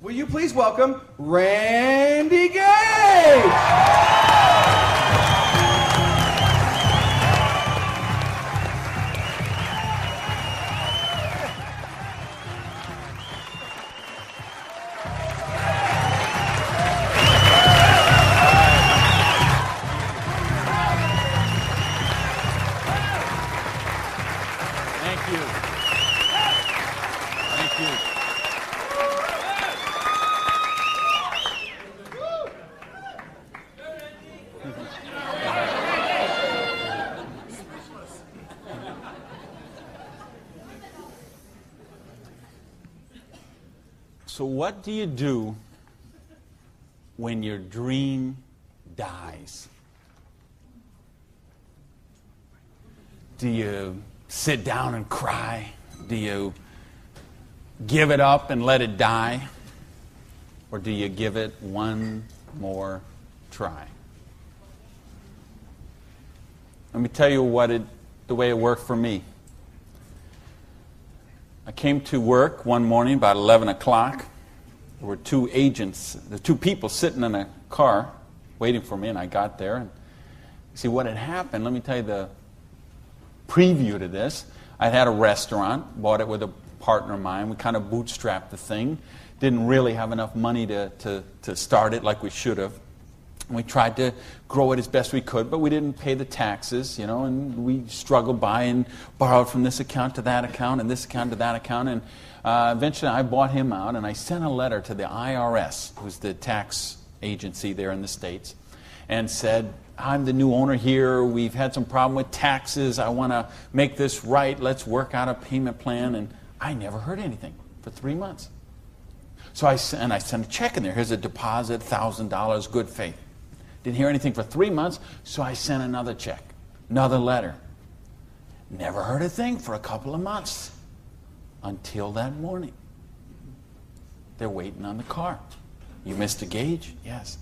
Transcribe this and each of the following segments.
Will you please welcome Randy Gage? Thank you. Thank you. So what do you do when your dream dies? Do you sit down and cry? Do you give it up and let it die? Or do you give it one more try? Let me tell you the way it worked for me. I came to work one morning about 11 o'clock. There were two people sitting in a car waiting for me, and I got there. And see what had happened, let me tell you the preview to this. I had a restaurant, bought it with a partner of mine. We kind of bootstrapped the thing. Didn't really have enough money to start it like we should have. We tried to grow it as best we could, but we didn't pay the taxes, and we struggled by and borrowed from this account to that account and this account to that account. And eventually I bought him out, and I sent a letter to the IRS, who's the tax agency there in the States, and said, I'm the new owner here. We've had some problem with taxes. I want to make this right. Let's work out a payment plan. And I never heard anything for 3 months. So I sent a check in there. Here's a deposit, $1,000, good faith. Didn't hear anything for 3 months, so I sent another check, another letter. Never heard a thing for a couple of months until that morning. They're waiting on the car. You missed a Gage? Yes.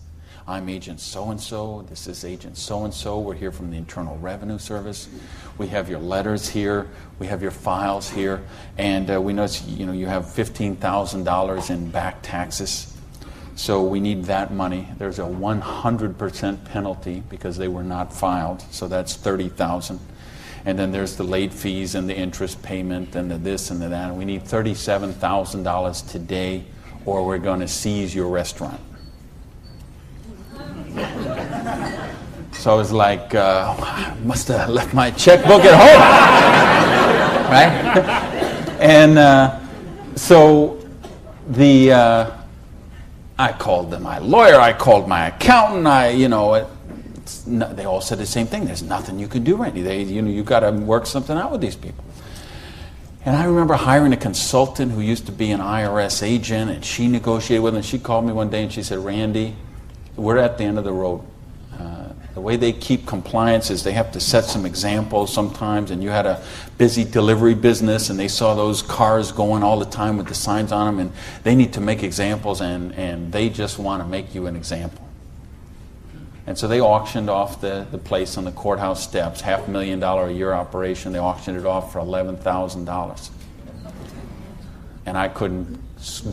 I'm agent so-and-so. This is agent so-and-so. We're here from the Internal Revenue Service. We have your letters here. We have your files here. And we notice, you have $15,000 in back taxes. So we need that money. There's a 100% penalty because they were not filed. So that's $30,000. And then there's the late fees and the interest payment and the this and the that. And we need $37,000 today, or we're going to seize your restaurant. So I was like, I must have left my checkbook at home. Right? And so I called my lawyer, I called my accountant, they all said the same thing. There's nothing you can do, Randy. You've got to work something out with these people. And I remember hiring a consultant who used to be an IRS agent, and she negotiated with him. She called me one day and she said, Randy, we're at the end of the road. The way they keep compliance is they have to set some examples sometimes, and you had a busy delivery business and they saw those cars going all the time with the signs on them, and they need to make examples, and they just want to make you an example. And so they auctioned off the place on the courthouse steps, $500,000 a year operation. They auctioned it off for $11,000. And I couldn't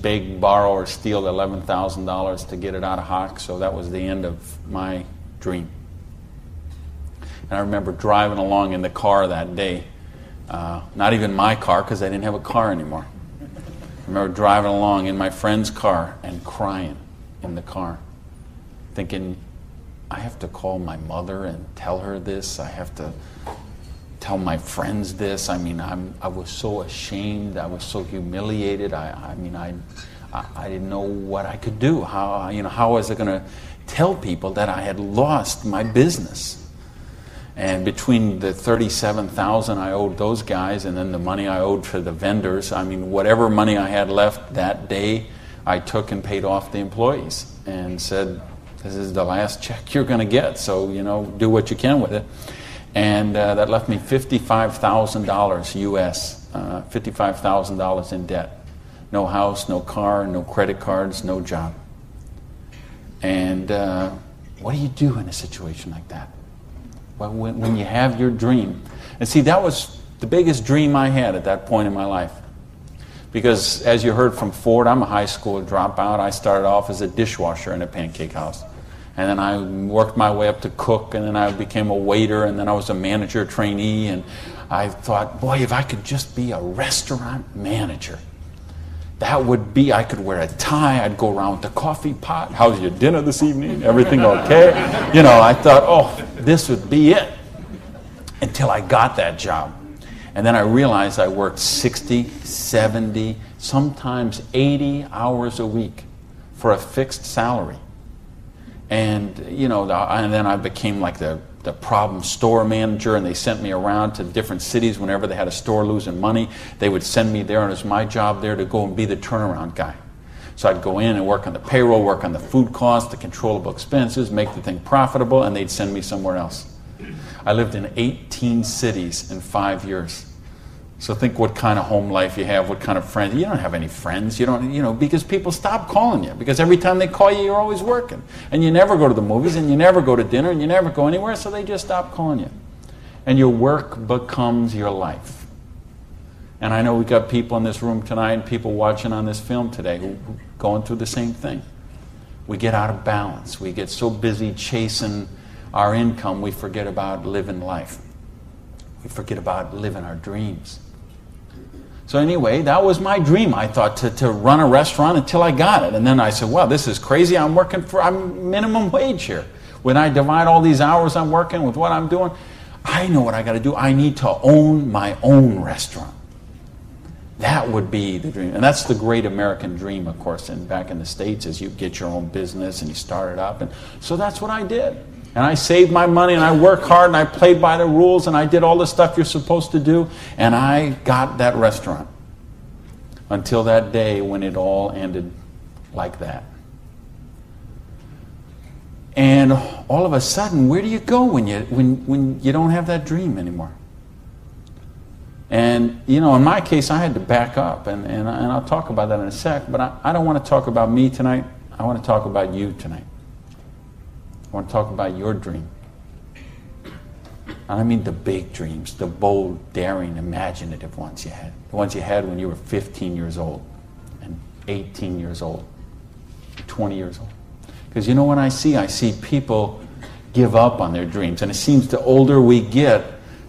beg, borrow, or steal $11,000 to get it out of hock, so that was the end of my dream. And I remember driving along in the car that day, not even my car because I didn't have a car anymore. I remember driving along in my friend's car and crying in the car, thinking, I have to call my mother and tell her this. I have to tell my friends this. I mean, I was so ashamed. I was so humiliated. I didn't know what I could do. How was I going to tell people that I had lost my business? And between the $37,000 I owed those guys and then the money I owed for the vendors, whatever money I had left that day, I took and paid off the employees and said, this is the last check you're going to get, so, do what you can with it. And that left me $55,000 US, $55,000 in debt. No house, no car, no credit cards, no job. And what do you do in a situation like that? Well, when you have your dream. And see, that was the biggest dream I had at that point in my life. Because as you heard from Ford, I'm a high school dropout. I started off as a dishwasher in a pancake house. And then I worked my way up to cook, and then I became a waiter, and then I was a manager trainee. And I thought, boy, if I could just be a restaurant manager, that would be, I could wear a tie, I'd go around with the coffee pot. How's your dinner this evening? Everything okay? You know, I thought, oh, this would be it. Until I got that job. And then I realized I worked 60, 70, sometimes 80 hours a week for a fixed salary. And, you know, and then I became like the problem store manager, and they sent me around to different cities whenever they had a store losing money. They would send me there, and it was my job there to go and be the turnaround guy. So I'd go in and work on the payroll, work on the food costs, the controllable expenses, make the thing profitable, and they'd send me somewhere else. I lived in 18 cities in 5 years. So think what kind of home life you have, what kind of friends. You don't have any friends. You don't, you know, because people stop calling you. Because every time they call you, you're always working. And you never go to the movies, and you never go to dinner, and you never go anywhere, so they just stop calling you. And your work becomes your life. And I know we got people in this room tonight and people watching on this film today who are going through the same thing. We get out of balance. We get so busy chasing our income, we forget about living life. We forget about living our dreams. So anyway, that was my dream. I thought to run a restaurant until I got it. And then I said, well, this is crazy. I'm minimum wage here. When I divide all these hours I'm working with what I'm doing, I know what I got to do. I need to own my own restaurant. That would be the dream. And that's the great American dream, of course. And back in the States, is you get your own business and you start it up. And so that's what I did. And I saved my money, and I worked hard, and I played by the rules, and I did all the stuff you're supposed to do, and I got that restaurant. Until that day when it all ended like that. And all of a sudden, where do you go when you don't have that dream anymore? And, you know, in my case, I had to back up, and I'll talk about that in a sec, but I don't want to talk about me tonight. I want to talk about you tonight. I want to talk about your dream. And I mean the big dreams, the bold, daring, imaginative ones you had. The ones you had when you were 15 years old, and 18 years old, 20 years old. Because you know what I see people give up on their dreams. And it seems the older we get,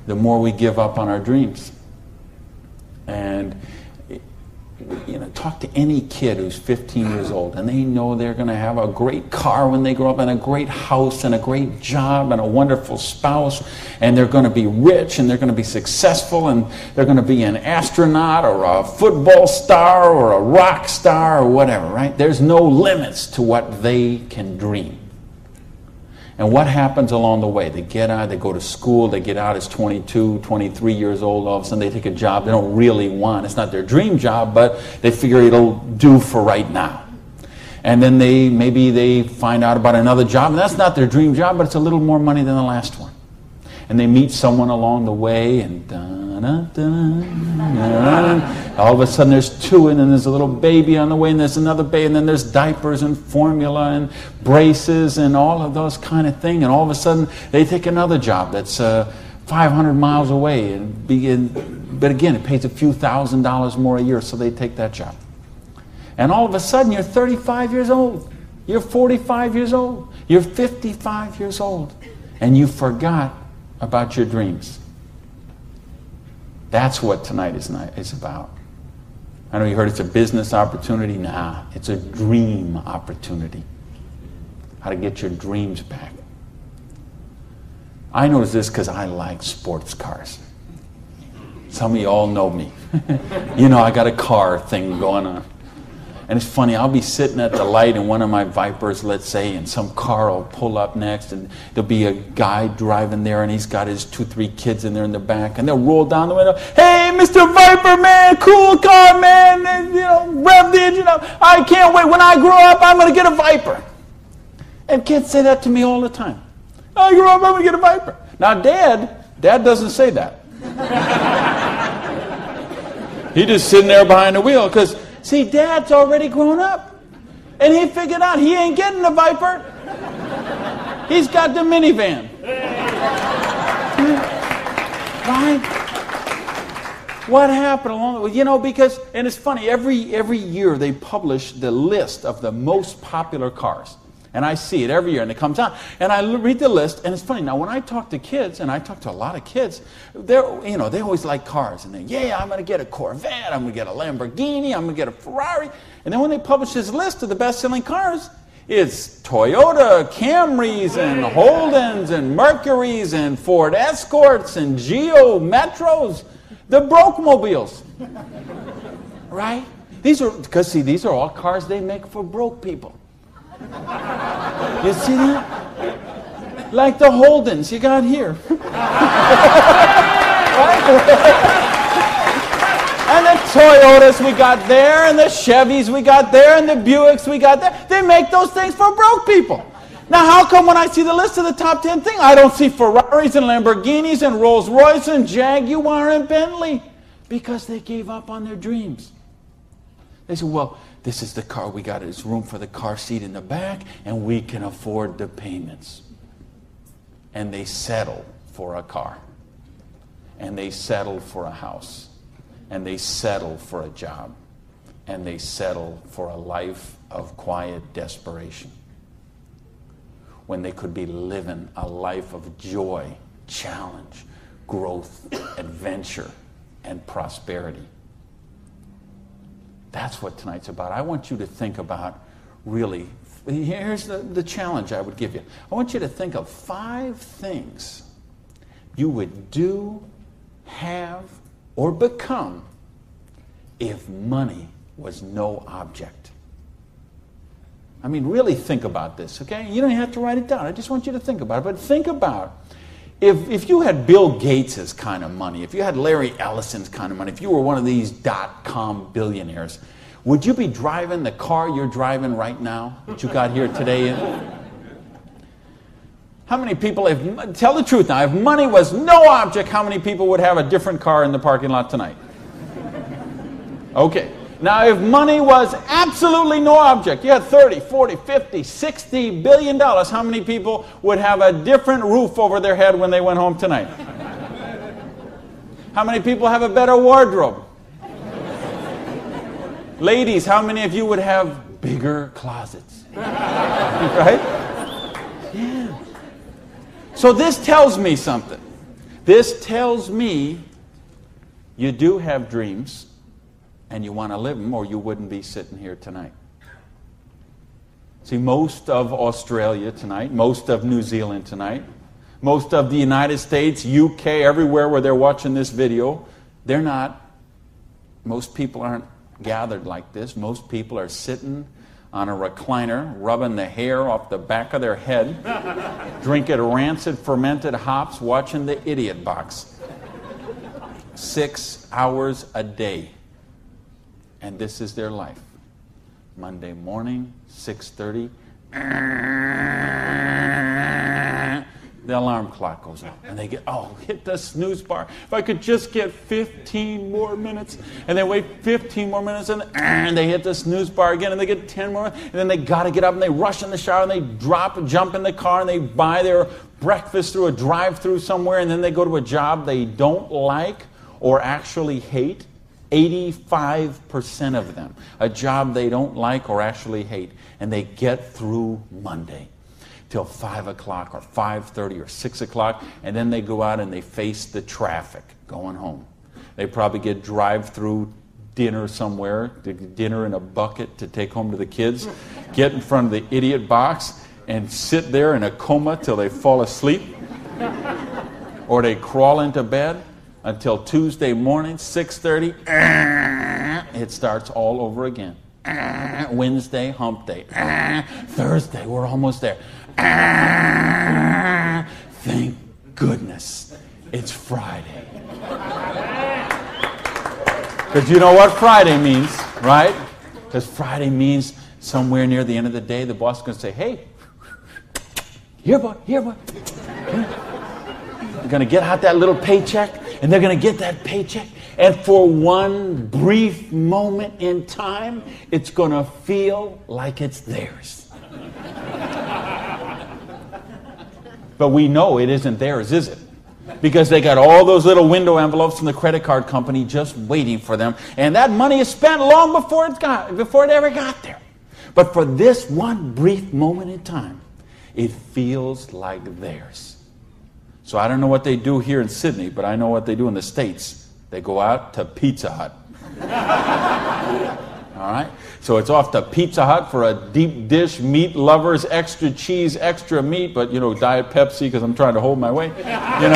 the more we give up on our dreams. And you know, talk to any kid who's 15 years old, and they know they're going to have a great car when they grow up, and a great house, and a great job, and a wonderful spouse, and they're going to be rich, and they're going to be successful, and they're going to be an astronaut, or a football star, or a rock star, or whatever, right? There's no limits to what they can dream. And what happens along the way? They get out, they go to school, they get out as 22, 23 years old, all of a sudden they take a job they don't really want. It's not their dream job, but they figure it'll do for right now. And then maybe they find out about another job, and that's not their dream job, but it's a little more money than the last one. And they meet someone along the way, and all of a sudden there's two, and then there's a little baby on the way, and there's another baby, and then there's diapers and formula and braces and all of those kind of things. And all of a sudden they take another job that's 500 miles away, but again, it pays a few $1,000s more a year, so they take that job. And all of a sudden you're 35 years old, you're 45 years old, you're 55 years old, and you forgot about your dreams. That's what tonight is about. I know you heard it's a business opportunity. Nah, it's a dream opportunity. How to get your dreams back. I notice this because I like sports cars. Some of you all know me. You know, I got a car thing going on. And it's funny, I'll be sitting at the light in one of my Vipers, let's say, and some car will pull up next, and there'll be a guy driving there, and he's got his 2-3 kids in there in the back, and they'll roll down the window, "Hey, Mr. Viper, man, cool car, man, and, you know, rev the engine up. I can't wait. When I grow up, I'm going to get a Viper." And kids say that to me all the time. "I grow up, I'm going to get a Viper." Now, Dad doesn't say that. He's just sitting there behind the wheel, because see, Dad's already grown up. And he figured out he ain't getting the Viper. He's got the minivan. Right? What happened along the way? You know, because, and it's funny, every year they publish the list of the most popular cars. And I see it every year, and it comes out. And I read the list, and it's funny. Now, when I talk to kids, and I talk to a lot of kids, they always like cars. And they, I'm going to get a Corvette, I'm going to get a Lamborghini, I'm going to get a Ferrari. And then when they publish this list of the best-selling cars, it's Toyota, Camrys, and Holdens, and Mercurys, and Ford Escorts, and Geo Metros, the broke mobiles. Right? These are all cars they make for broke people. You see that? Like the Holdens you got here. Right? And the Toyotas we got there, and the Chevys we got there, and the Buicks we got there. They make those things for broke people. Now, how come when I see the list of the top 10 things, I don't see Ferraris and Lamborghinis and Rolls Royce and Jaguar and Bentley? Because they gave up on their dreams. They said, well, this is the car we got. There's room for the car seat in the back, and we can afford the payments. And they settle for a car. And they settle for a house. And they settle for a job. And they settle for a life of quiet desperation. When they could be living a life of joy, challenge, growth, adventure, and prosperity. That's what tonight's about. I want you to think about, really, here's the challenge I would give you. I want you to think of 5 things you would do, have, or become if money was no object. I mean, really think about this, okay? You don't have to write it down. I just want you to think about it. But think about if you had Bill Gates' kind of money, if you had Larry Ellison's kind of money, if you were one of these .com billionaires, would you be driving the car you're driving right now that you got here today in? How many people, tell the truth now, if money was no object, how many people would have a different car in the parking lot tonight? Okay. Now, if money was absolutely no object, you had 30, 40, 50, 60 billion dollars, how many people would have a different roof over their head when they went home tonight? How many people have a better wardrobe? Ladies, how many of you would have bigger closets? Right? Yeah. So this tells me something. This tells me you do have dreams. And you want to live them, or you wouldn't be sitting here tonight. See, most of Australia tonight, most of New Zealand tonight, most of the United States, UK, everywhere where they're watching this video, most people aren't gathered like this. Most people are sitting on a recliner, rubbing the hair off the back of their head, drinking rancid fermented hops, watching the Idiot Box. 6 hours a day. And this is their life. Monday morning, 6:30. The alarm clock goes off. And they get, hit the snooze bar. If I could just get 15 more minutes. And they wait 15 more minutes, and they hit the snooze bar again, and they get 10 more. And then they got to get up, and they rush in the shower, and they jump in the car, and they buy their breakfast through a drive-thru somewhere, and then they go to a job they don't like or actually hate. 85% of them, a job they don't like or actually hate, and they get through Monday till 5 o'clock or 5:30 or 6 o'clock, and then they go out and they face the traffic going home. They probably get drive-through dinner somewhere, dinner in a bucket to take home to the kids, get in front of the Idiot Box and sit there in a coma till they fall asleep, or they crawl into bed until Tuesday morning, 6:30, it starts all over again. Wednesday, hump day. Thursday, we're almost there. Thank goodness it's Friday. Because you know what Friday means, right? Because Friday means somewhere near the end of the day, the boss is going to say, hey, here, boy. You're going to get out that little paycheck. And they're going to get that paycheck, and for one brief moment in time, it's going to feel like it's theirs. But we know it isn't theirs, is it? because they got all those little window envelopes from the credit card company just waiting for them. And that money is spent long before it ever got there. But for this one brief moment in time, it feels like theirs. So I don't know what they do here in Sydney, but I know what they do in the States. They go out to Pizza Hut. All right? So it's off to Pizza Hut for a deep dish, meat lovers, extra cheese, extra meat, but, Diet Pepsi because I'm trying to hold my weight, And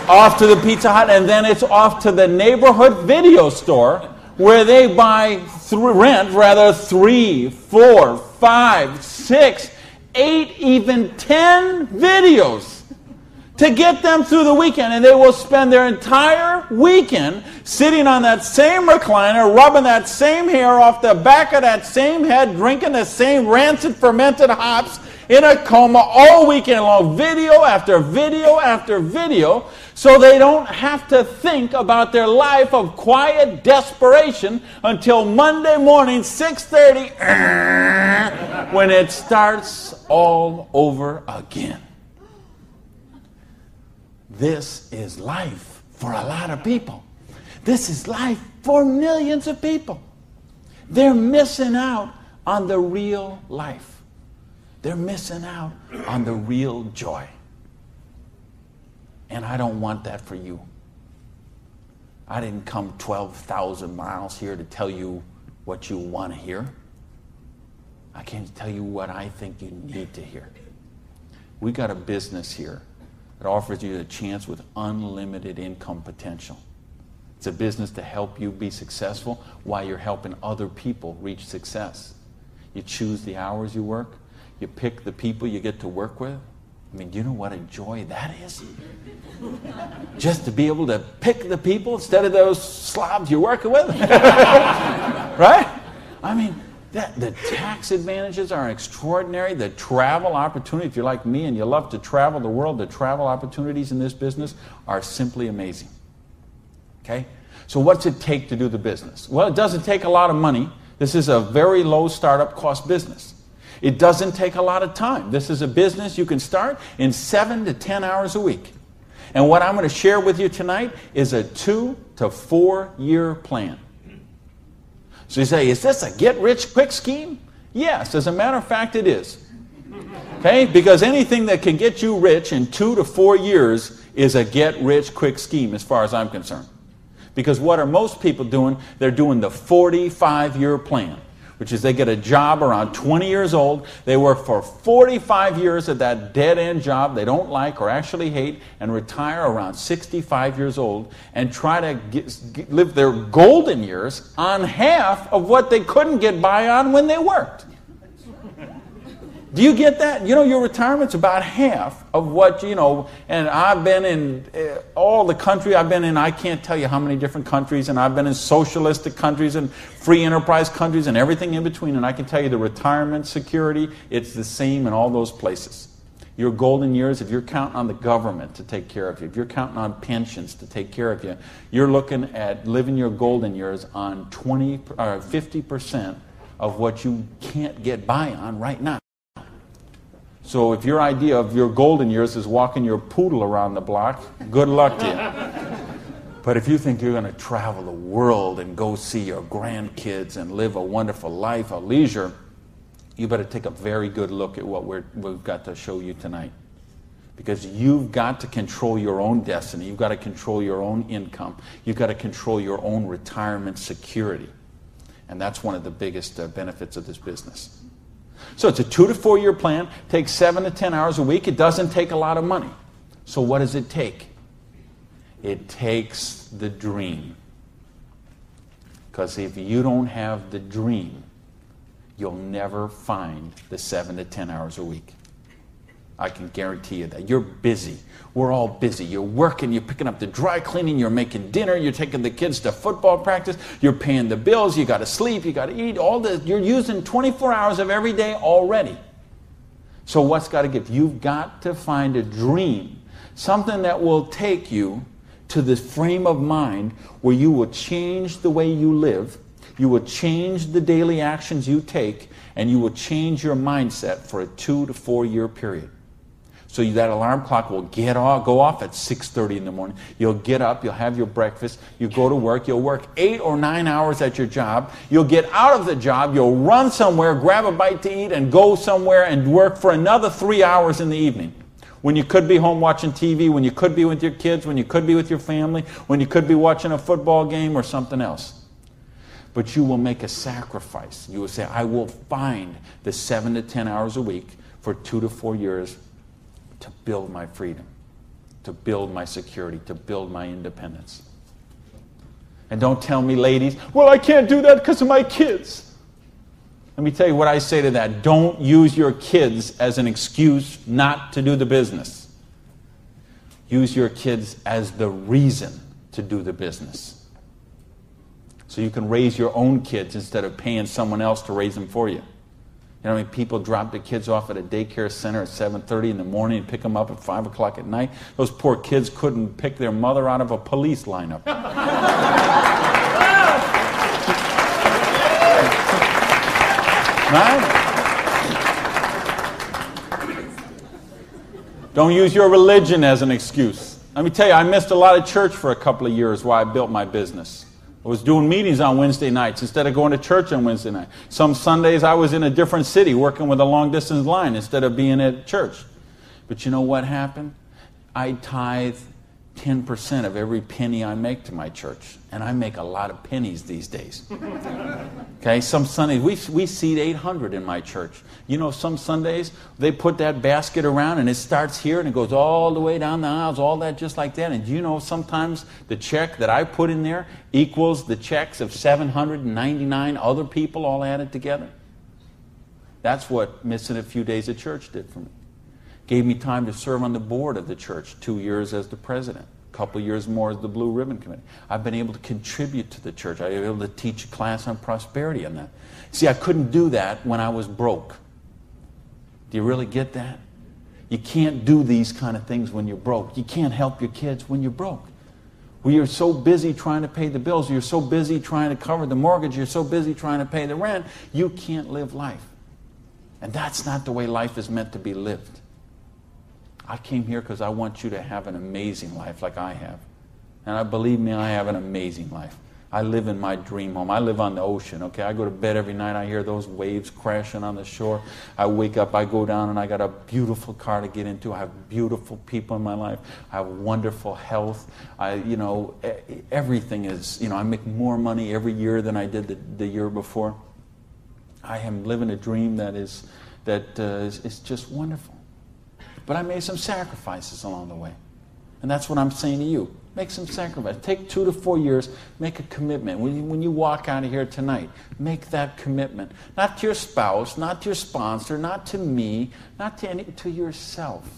off to the Pizza Hut, and then it's off to the neighborhood video store where they rent 3, 4, 5, 6, 8, even 10 videos to get them through the weekend. And they will spend their entire weekend sitting on that same recliner, rubbing that same hair off the back of that same head, drinking the same rancid fermented hops in a coma all weekend long, video after video after video, so they don't have to think about their life of quiet desperation until Monday morning, 6:30, when it starts all over again. This is life for a lot of people. This is life for millions of people. They're missing out on the real life. They're missing out on the real joy. And I don't want that for you. I didn't come 12,000 miles here to tell you what you want to hear. I came to tell you what I think you need to hear. We got a business here that offers you a chance with unlimited income potential. It's a business to help you be successful while you're helping other people reach success. You choose the hours you work. You pick the people you get to work with. I mean, do you know what a joy that is? Just to be able to pick the people instead of those slobs you're working with. Right? I mean, the tax advantages are extraordinary. The travel opportunity, if you're like me and you love to travel the world, the travel opportunities in this business are simply amazing. Okay? So what's it take to do the business? Well, it doesn't take a lot of money. This is a very low startup cost business. It doesn't take a lot of time. This is a business you can start in 7 to 10 hours a week. And what I'm going to share with you tonight is a 2 to 4 year plan. So you say, is this a get-rich-quick scheme? Yes, as a matter of fact, it is. Okay? Because anything that can get you rich in 2 to 4 years is a get-rich-quick scheme as far as I'm concerned. Because what are most people doing? They're doing the 45-year plan, which is they get a job around 20 years old. They work for 45 years at that dead-end job they don't like or actually hate and retire around 65 years old and try to live their golden years on half of what they couldn't get by on when they worked. Do you get that? You know, your retirement's about half of what, and I've been in all the country I've been in. I can't tell you how many different countries, and I've been in socialistic countries and free enterprise countries and everything in between, and I can tell you the retirement security, it's the same in all those places. Your golden years, if you're counting on the government to take care of you, if you're counting on pensions to take care of you, you're looking at living your golden years on 50% of what you can't get by on right now. So if your idea of your golden years is walking your poodle around the block, good luck to you. But if you think you're going to travel the world and go see your grandkids and live a wonderful life of leisure, you better take a very good look at what we've got to show you tonight. Because you've got to control your own destiny. You've got to control your own income. You've got to control your own retirement security. And that's one of the biggest benefits of this business. So it's a 2 to 4 year plan, takes 7 to 10 hours a week. It doesn't take a lot of money. So what does it take? It takes the dream. Because if you don't have the dream, you'll never find the 7 to 10 hours a week. I can guarantee you that. You're busy. We're all busy. You're working, you're picking up the dry cleaning, you're making dinner, you're taking the kids to football practice, you're paying the bills, you got to sleep, you got to eat, all this. You're using 24 hours of every day already. So what's got to give? You've got to find a dream, something that will take you to this frame of mind where you will change the way you live, you will change the daily actions you take, and you will change your mindset for a 2 to 4 year period. So that alarm clock will go off at 6:30 in the morning. You'll get up, you'll have your breakfast, you go to work, you'll work 8 or 9 hours at your job, you'll get out of the job, you'll run somewhere, grab a bite to eat, and go somewhere and work for another 3 hours in the evening. When you could be home watching TV, when you could be with your kids, when you could be with your family, when you could be watching a football game or something else. But you will make a sacrifice. You will say, I will find the 7 to 10 hours a week for 2 to 4 years to build my freedom, to build my security, to build my independence. And don't tell me, ladies, well, I can't do that because of my kids. Let me tell you what I say to that. Don't use your kids as an excuse not to do the business. Use your kids as the reason to do the business. So you can raise your own kids instead of paying someone else to raise them for you. You know, I mean, people drop the kids off at a daycare center at 7:30 in the morning and pick them up at 5 o'clock at night. Those poor kids couldn't pick their mother out of a police lineup. Right? Don't use your religion as an excuse. Let me tell you, I missed a lot of church for a couple of years while I built my business. I was doing meetings on Wednesday nights instead of going to church on Wednesday night. Some Sundays I was in a different city working with a long-distance line instead of being at church. But you know what happened? I tithe 10% of every penny I make to my church. And I make a lot of pennies these days. Okay, some Sundays, we seat 800 in my church. You know, some Sundays, they put that basket around and it starts here and it goes all the way down the aisles, all that just like that. And you know, sometimes the check that I put in there equals the checks of 799 other people all added together. That's what missing a few days of church did for me. Gave me time to serve on the board of the church, 2 years as the president, a couple years more as the Blue Ribbon Committee. I've been able to contribute to the church. I've been able to teach a class on prosperity on that. See, I couldn't do that when I was broke. Do you really get that? You can't do these kind of things when you're broke. You can't help your kids when you're broke. When you're so busy trying to pay the bills, you're so busy trying to cover the mortgage, you're so busy trying to pay the rent, you can't live life. And that's not the way life is meant to be lived. I came here because I want you to have an amazing life like I have. And I believe me, I have an amazing life. I live in my dream home. I live on the ocean, okay? I go to bed every night, I hear those waves crashing on the shore. I wake up, I go down, and I got a beautiful car to get into. I have beautiful people in my life. I have wonderful health. Everything is, I make more money every year than I did the year before. I am living a dream that is just wonderful. But I made some sacrifices along the way. And that's what I'm saying to you. Make some sacrifices. Take 2 to 4 years. Make a commitment. When you walk out of here tonight, make that commitment. Not to your spouse, not to your sponsor, not to me, not to yourself.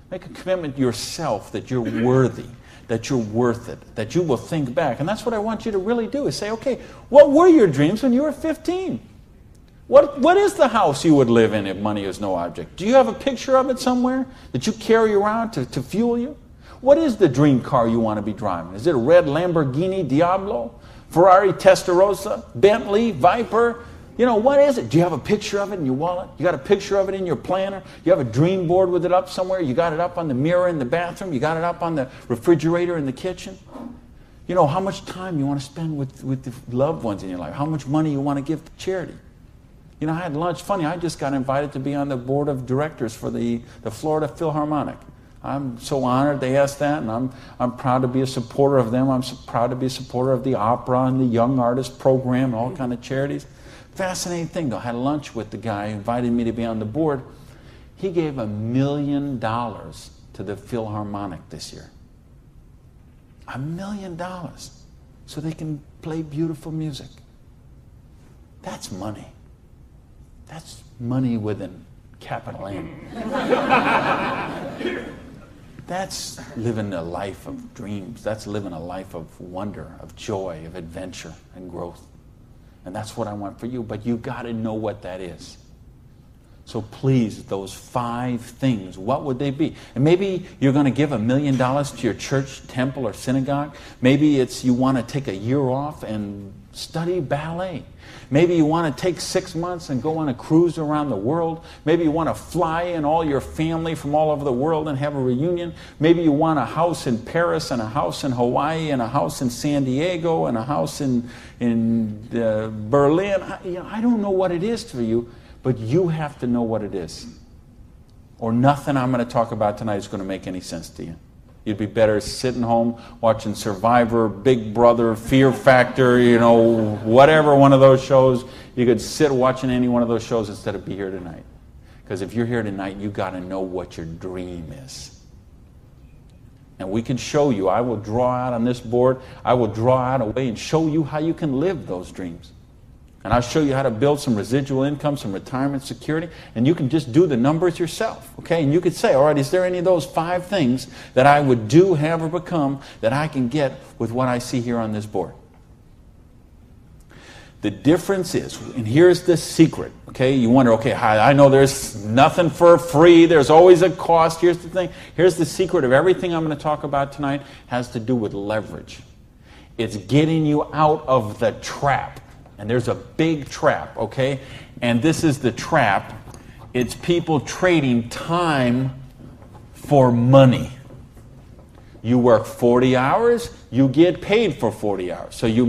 Make a commitment to yourself that you're worthy, that you're worth it, that you will think back. And that's what I want you to really do, is say, okay, what were your dreams when you were 15? What is the house you would live in if money is no object? Do you have a picture of it somewhere that you carry around to fuel you? What is the dream car you want to be driving? Is it a red Lamborghini Diablo? Ferrari Testarossa? Bentley? Viper? What is it? Do you have a picture of it in your wallet? You got a picture of it in your planner? You have a dream board with it up somewhere? You got it up on the mirror in the bathroom? You got it up on the refrigerator in the kitchen? How much time you want to spend with the loved ones in your life? How much money you want to give to charity? I had lunch. Funny, I just got invited to be on the board of directors for the Florida Philharmonic. I'm so honored they asked that, and I'm proud to be a supporter of them. I'm so proud to be a supporter of the opera and the Young Artist Program and all kind of charities. Fascinating thing, though. I had lunch with the guy who invited me to be on the board. He gave $1 million to the Philharmonic this year. $1 million. So they can play beautiful music. That's money. That's money with a capital M. That's living a life of dreams. That's living a life of wonder, of joy, of adventure and growth. And that's what I want for you. But you got to know what that is. So please, those 5 things, what would they be? And maybe you're going to give $1 million to your church, temple, or synagogue. Maybe it's you want to take a year off and study ballet. Maybe you want to take 6 months and go on a cruise around the world. Maybe you want to fly in all your family from all over the world and have a reunion. Maybe you want a house in Paris and a house in Hawaii and a house in San Diego and a house in Berlin. I don't know what it is for you, but you have to know what it is. Or nothing I'm going to talk about tonight is going to make any sense to you. You'd be better sitting home watching Survivor, Big Brother, Fear Factor, whatever one of those shows. You could sit watching any one of those shows instead of be here tonight. Because if you're here tonight, you got to know what your dream is. And we can show you. I will draw out on this board. I will draw out a way and show you how you can live those dreams. And I'll show you how to build some residual income, some retirement security, and you can just do the numbers yourself, okay? And you could say, all right, is there any of those 5 things that I would do, have, or become that I can get with what I see here on this board? The difference is, and here's the secret, okay? You wonder, okay, I know there's nothing for free. There's always a cost. Here's the thing. Here's the secret of everything I'm going to talk about tonight has to do with leverage. It's getting you out of the trap. And there's a big trap, okay? And this is the trap. It's people trading time for money. You work 40 hours, you get paid for 40 hours. So you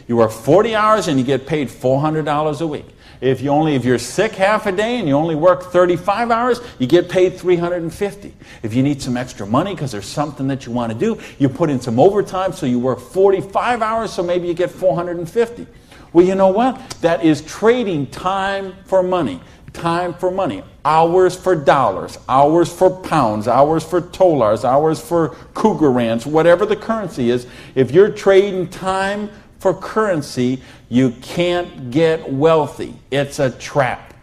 work 40 hours and you get paid $400 a week. If you're sick half a day and you only work 35 hours, you get paid $350. If you need some extra money because there's something that you want to do, you put in some overtime, so you work 45 hours, so maybe you get $450. Well, you know what? That is trading time for money. Time for money. Hours for dollars. Hours for pounds. Hours for dollars. Hours for cougar ranch. Whatever the currency is. If you're trading time for currency, you can't get wealthy. It's a trap.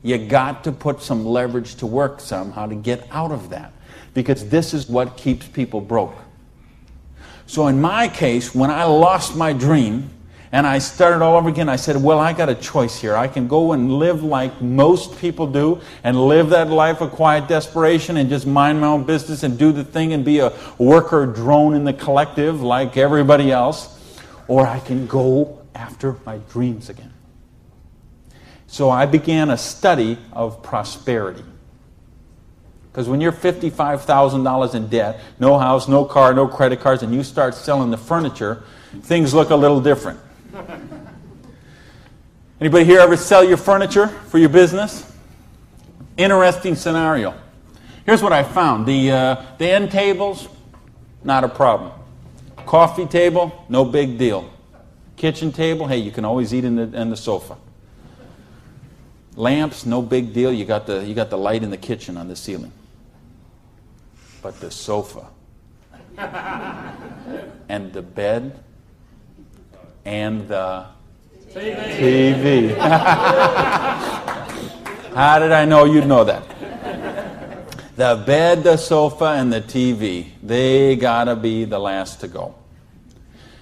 You got to put some leverage to work somehow to get out of that. Because this is what keeps people broke. So in my case, when I lost my dream, and I started all over again, I said, well, I got a choice here. I can go and live like most people do and live that life of quiet desperation and just mind my own business and do the thing and be a worker drone in the collective like everybody else. Or I can go after my dreams again. So I began a study of prosperity. Because when you're $55,000 in debt, no house, no car, no credit cards, and you start selling the furniture, things look a little different. Anybody here ever sell your furniture for your business? Interesting scenario. Here's what I found. The end tables, not a problem. Coffee table, no big deal. Kitchen table, hey, you can always eat in the sofa. Lamps, no big deal. You got the light in the kitchen on the ceiling. But the sofa and the bed and the TV. How did I know you'd know that? The bed, the sofa, and the TV, they gotta be the last to go.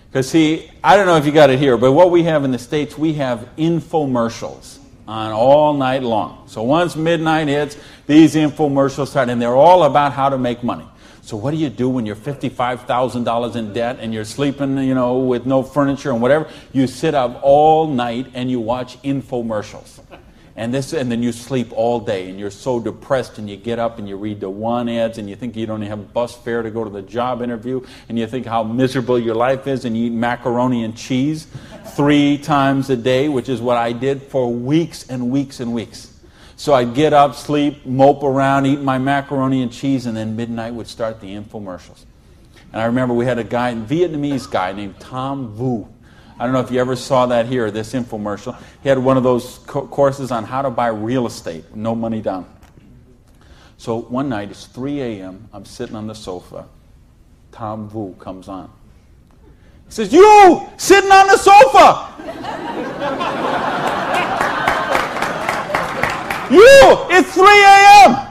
Because see, I don't know if you got it here, but what we have in the States, we have infomercials on all night long. So once midnight hits, these infomercials start, and they're all about how to make money. So what do you do when you're $55,000 in debt and you're sleeping, with no furniture and whatever? You sit up all night and you watch infomercials. And then you sleep all day and you're so depressed, and you get up and you read the one ads and you think you don't have a bus fare to go to the job interview, and you think how miserable your life is, and you eat macaroni and cheese 3 times a day, which is what I did for weeks and weeks and weeks. So I'd get up, sleep, mope around, eat my macaroni and cheese, and then midnight would start the infomercials. And I remember we had a Vietnamese guy named Tom Vu. I don't know if you ever saw that here, this infomercial. He had one of those courses on how to buy real estate, no money down. So one night, it's 3 a.m., I'm sitting on the sofa. Tom Vu comes on. He says, "You, sitting on the sofa! You, it's 3 a.m.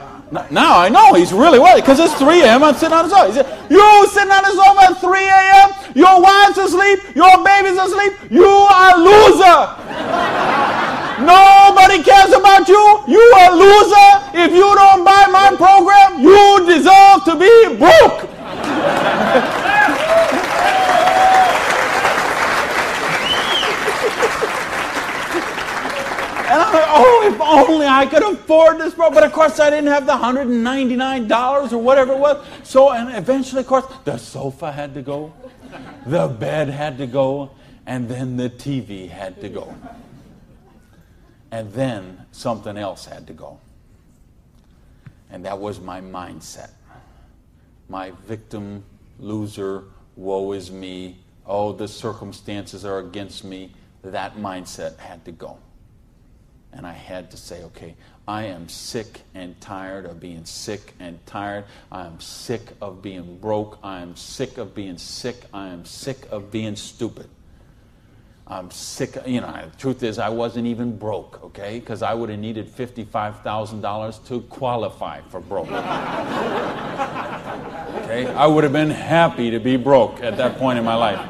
Now I know he's really worried, because it's 3 a.m. I'm sitting on the sofa. He said, "You sitting on the sofa at 3 a.m. Your wife's asleep. Your baby's asleep. You are a loser. Nobody cares about you. You a loser. If you don't buy my program, you deserve to be broke. And I'm like, oh, if only I could afford this program. But of course, I didn't have the $199 or whatever it was. So, and eventually, of course, the sofa had to go, the bed had to go, and then the TV had to go. And then something else had to go. And that was my mindset. My victim, loser, woe is me, oh, the circumstances are against me. That mindset had to go. And I had to say, okay, I am sick and tired of being sick and tired. I am sick of being broke. I am sick of being sick. I am sick of being stupid. I'm sick, the truth is I wasn't even broke, okay? Because I would have needed $55,000 to qualify for broke. Okay? I would have been happy to be broke at that point in my life.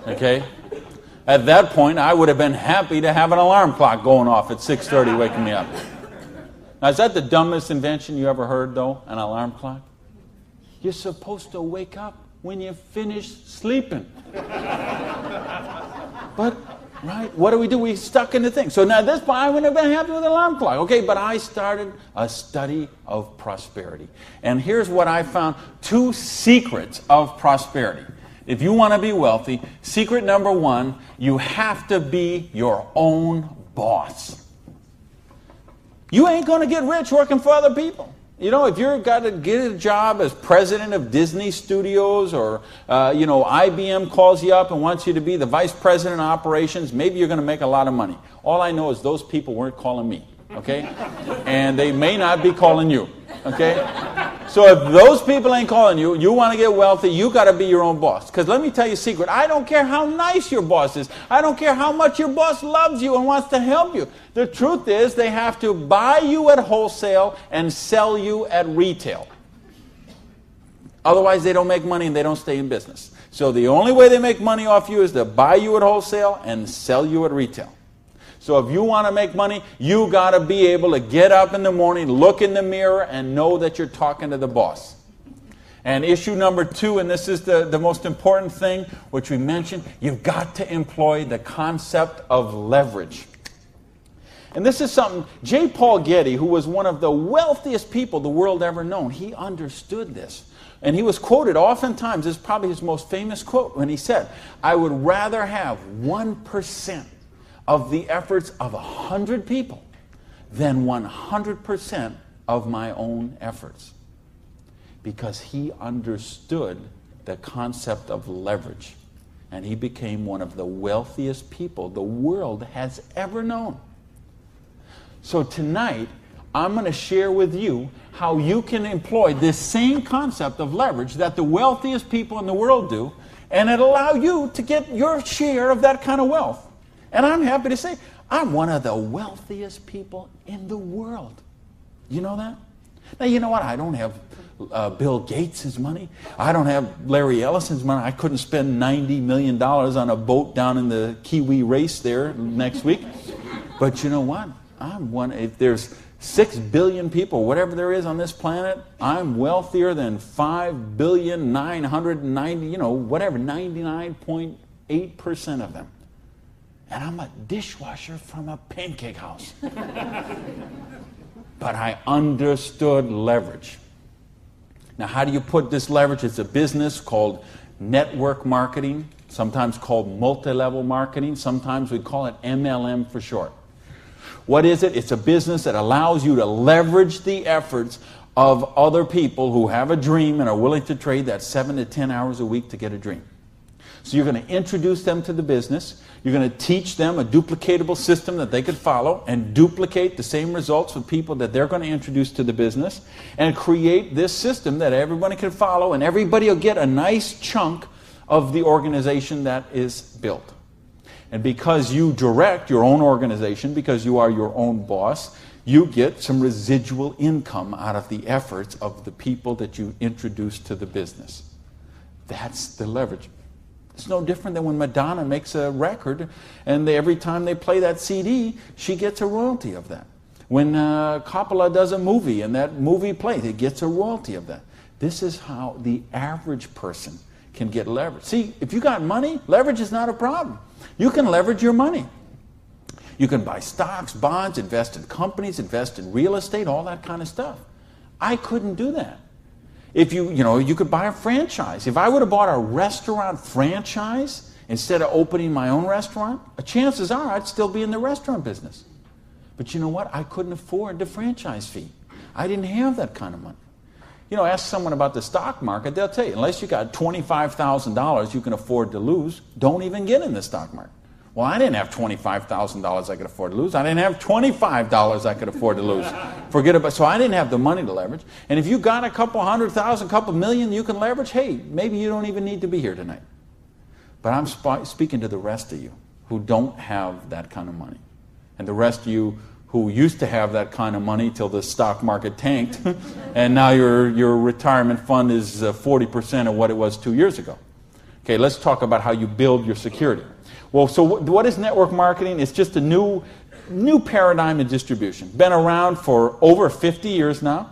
Okay? At that point, I would have been happy to have an alarm clock going off at 6:30 waking me up. Now, is that the dumbest invention you ever heard, though, an alarm clock? You're supposed to wake up when you finish sleeping. But, right, what do? We stuck in the thing. So now at this point, I wouldn't have been happy with an alarm clock. Okay, but I started a study of prosperity. And here's what I found. 2 secrets of prosperity. If you want to be wealthy, secret number 1, you have to be your own boss. You ain't going to get rich working for other people. If you've got to get a job as president of Disney Studios or, IBM calls you up and wants you to be the vice president of operations, maybe you're going to make a lot of money. All I know is those people weren't calling me, okay? And they may not be calling you, okay? So if those people ain't calling you, you want to get wealthy, you got to be your own boss. Because let me tell you a secret. I don't care how nice your boss is. I don't care how much your boss loves you and wants to help you. The truth is they have to buy you at wholesale and sell you at retail. Otherwise, they don't make money and they don't stay in business. So the only way they make money off you is to buy you at wholesale and sell you at retail. So if you want to make money, you got to be able to get up in the morning, look in the mirror, and know that you're talking to the boss. And issue number 2, and this is the most important thing, which we mentioned, you've got to employ the concept of leverage. And this is something, J. Paul Getty, who was one of the wealthiest people the world ever known, he understood this. And he was quoted oftentimes, this is probably his most famous quote, when he said, I would rather have 1% of the efforts of 100 people than 100% of my own efforts. Because he understood the concept of leverage. And he became one of the wealthiest people the world has ever known. So tonight, I'm going to share with you how you can employ this same concept of leverage that the wealthiest people in the world do, and it'll allow you to get your share of that kind of wealth. And I'm happy to say, I'm one of the wealthiest people in the world. You know that? Now, you know what? I don't have Bill Gates' money. I don't have Larry Ellison's money. I couldn't spend $90 million on a boat down in the Kiwi race there next week. But you know what? I'm one. If there's 6 billion people, whatever there is on this planet, I'm wealthier than 99.8% of them. And I'm a dishwasher from a pancake house. But I understood leverage. Now, how do you put this leverage? It's a business called network marketing, sometimes called multi-level marketing. Sometimes we call it MLM for short. What is it? It's a business that allows you to leverage the efforts of other people who have a dream and are willing to trade that 7 to 10 hours a week to get a dream. So you're going to introduce them to the business. You're going to teach them a duplicatable system that they could follow and duplicate the same results with people that they're going to introduce to the business and create this system that everybody can follow, and everybody will get a nice chunk of the organization that is built. And because you direct your own organization, because you are your own boss, you get some residual income out of the efforts of the people that you introduce to the business. That's the leverage. It's no different than when Madonna makes a record and every time they play that CD, she gets a royalty of that. When Coppola does a movie and that movie plays, it gets a royalty of that. This is how the average person can get leverage. See, if you got money, leverage is not a problem. You can leverage your money. You can buy stocks, bonds, invest in companies, invest in real estate, all that kind of stuff. I couldn't do that. If you could buy a franchise. If I would have bought a restaurant franchise instead of opening my own restaurant, chances are I'd still be in the restaurant business. But you know what? I couldn't afford the franchise fee. I didn't have that kind of money. Ask someone about the stock market, they'll tell you, unless you got $25,000 you can afford to lose, don't even get in the stock market. Well, I didn't have $25,000 I could afford to lose. I didn't have $25 I could afford to lose. So I didn't have the money to leverage. And if you got a couple $100,000, couple million you can leverage, hey, maybe you don't even need to be here tonight. But I'm speaking to the rest of you who don't have that kind of money. And the rest of you who used to have that kind of money till the stock market tanked, and now your retirement fund is 40% of what it was 2 years ago. Okay, let's talk about how you build your security. Well, so what is network marketing? It's just a new paradigm in distribution. Been around for over 50 years now.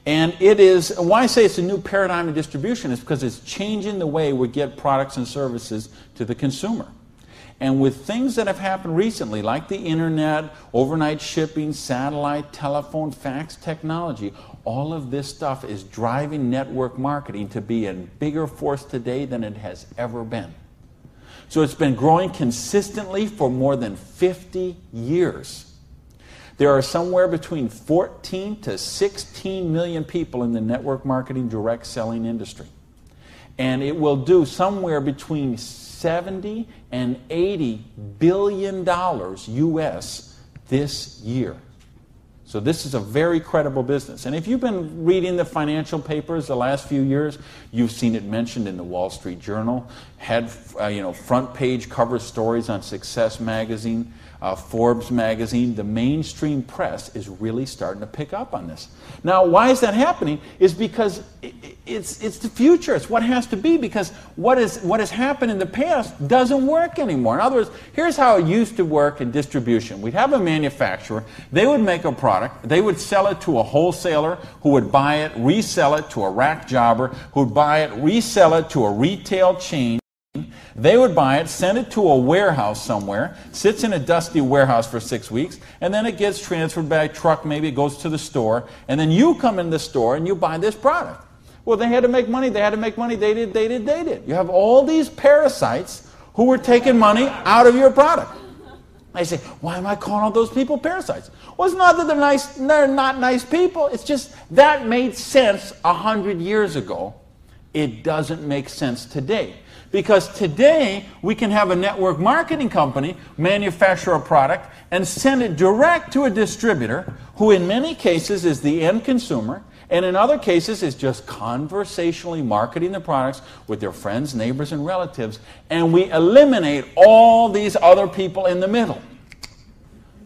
And it is, why I say it's a new paradigm in distribution is because it's changing the way we get products and services to the consumer. And with things that have happened recently, like the internet, overnight shipping, satellite, telephone, fax technology, all of this stuff is driving network marketing to be a bigger force today than it has ever been. So it's been growing consistently for more than 50 years. There are somewhere between 14 to 16 million people in the network marketing direct selling industry. And it will do somewhere between 70 and 80 billion dollars US this year. So this is a very credible business. And if you've been reading the financial papers the last few years, you've seen it mentioned in the Wall Street Journal, had front page cover stories on Success magazine, Forbes magazine. The mainstream press is really starting to pick up on this. Now, why is that happening? Is because it's the future. It's what has to be, because what has happened in the past doesn't work anymore. In other words, here's how it used to work in distribution. We'd have a manufacturer. They would make a product. They would sell it to a wholesaler who would buy it, resell it to a rack jobber who would buy it, resell it to a retail chain. They would buy it, send it to a warehouse somewhere, sits in a dusty warehouse for 6 weeks, and then it gets transferred by truck, maybe it goes to the store, and then you come in the store and you buy this product. Well, they had to make money, they did. You have all these parasites who were taking money out of your product. I say, why am I calling all those people parasites? Well, it's not that they're not nice people, it's just that made sense 100 years ago. It doesn't make sense today. Because today, we can have a network marketing company manufacture a product and send it direct to a distributor who in many cases is the end consumer, and in other cases is just conversationally marketing the products with their friends, neighbors, and relatives, and we eliminate all these other people in the middle.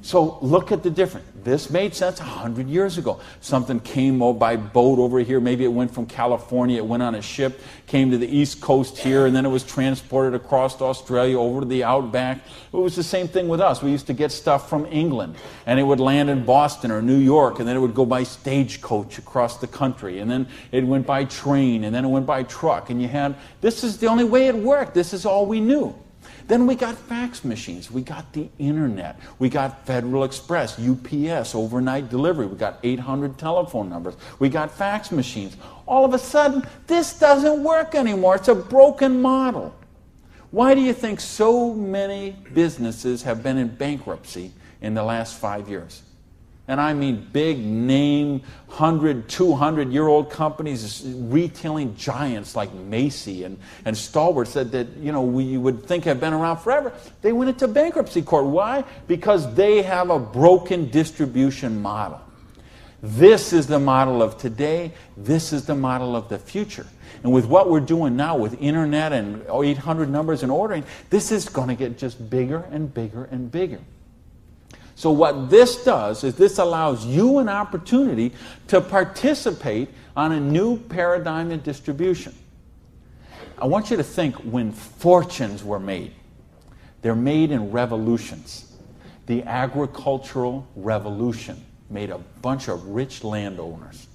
So look at the difference. This made sense 100 years ago. Something came by boat over here. Maybe it went from California, it went on a ship, came to the East Coast here, and then it was transported across to Australia, over to the outback. It was the same thing with us. We used to get stuff from England, and it would land in Boston or New York, and then it would go by stagecoach across the country, and then it went by train, and then it went by truck, and this is the only way it worked. This is all we knew. Then we got fax machines, we got the internet, we got Federal Express, UPS, overnight delivery, we got 800 telephone numbers, we got fax machines. All of a sudden, this doesn't work anymore. It's a broken model. Why do you think so many businesses have been in bankruptcy in the last 5 years? And I mean big name, 100, 200-year-old companies, retailing giants like Macy and Stalwarts that we would think have been around forever. They went into bankruptcy court. Why? Because they have a broken distribution model. This is the model of today. This is the model of the future. And with what we're doing now with internet and 800 numbers and ordering, this is going to get just bigger and bigger and bigger. So what this does is this allows you an opportunity to participate on a new paradigm in distribution. I want you to think when fortunes were made. They're made in revolutions. The agricultural revolution made a bunch of rich landowners.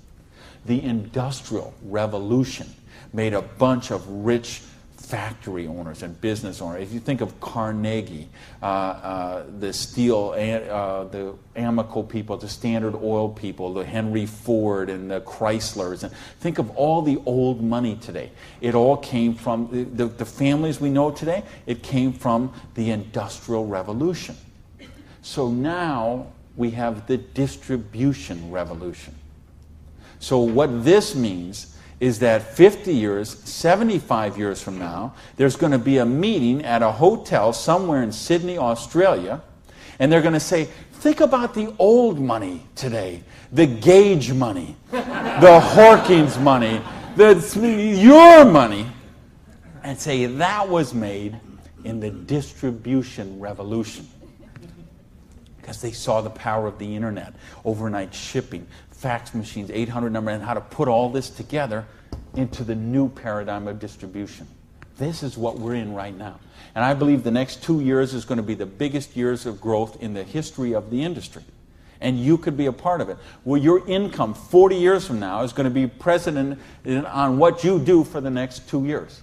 The industrial revolution made a bunch of rich factory owners and business owners. If you think of Carnegie, the steel, the Amoco people, the Standard Oil people, the Henry Ford and the Chryslers, and think of all the old money today. It all came from the families we know today. It came from the Industrial Revolution. So now we have the distribution revolution. So what this means is that 50 years, 75 years from now, there's going to be a meeting at a hotel somewhere in Sydney, Australia, and they're going to say, think about the old money today, the Gage money, the Hawkins money, your money, and say that was made in the distribution revolution. Because they saw the power of the internet, overnight shipping, fax machines, 800 number, and how to put all this together into the new paradigm of distribution. This is what we're in right now. And I believe the next 2 years is going to be the biggest years of growth in the history of the industry. And you could be a part of it. Well, your income 40 years from now is going to be present on what you do for the next 2 years.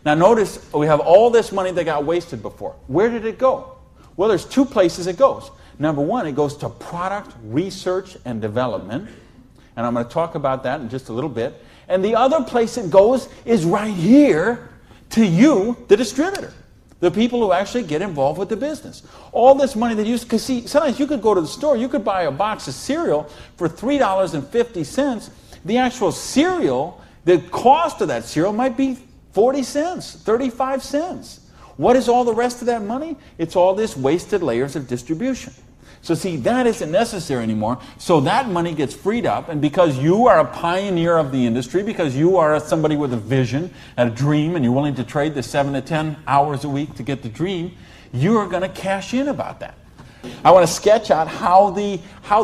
Now notice we have all this money that got wasted before. Where did it go? Well, there's two places it goes. Number one, it goes to product research and development. And I'm going to talk about that in just a little bit. And the other place it goes is right here to you, the distributor. The people who actually get involved with the business. All this money that you... Because see, sometimes you could go to the store, you could buy a box of cereal for $3.50. The actual cereal, the cost of that cereal might be 40 cents, 35 cents. What is all the rest of that money? It's all this wasted layers of distribution. So see, that isn't necessary anymore. So that money gets freed up, and because you are a pioneer of the industry, because you are somebody with a vision and a dream, and you're willing to trade the 7 to 10 hours a week to get the dream, you are going to cash in about that. I want to sketch out how the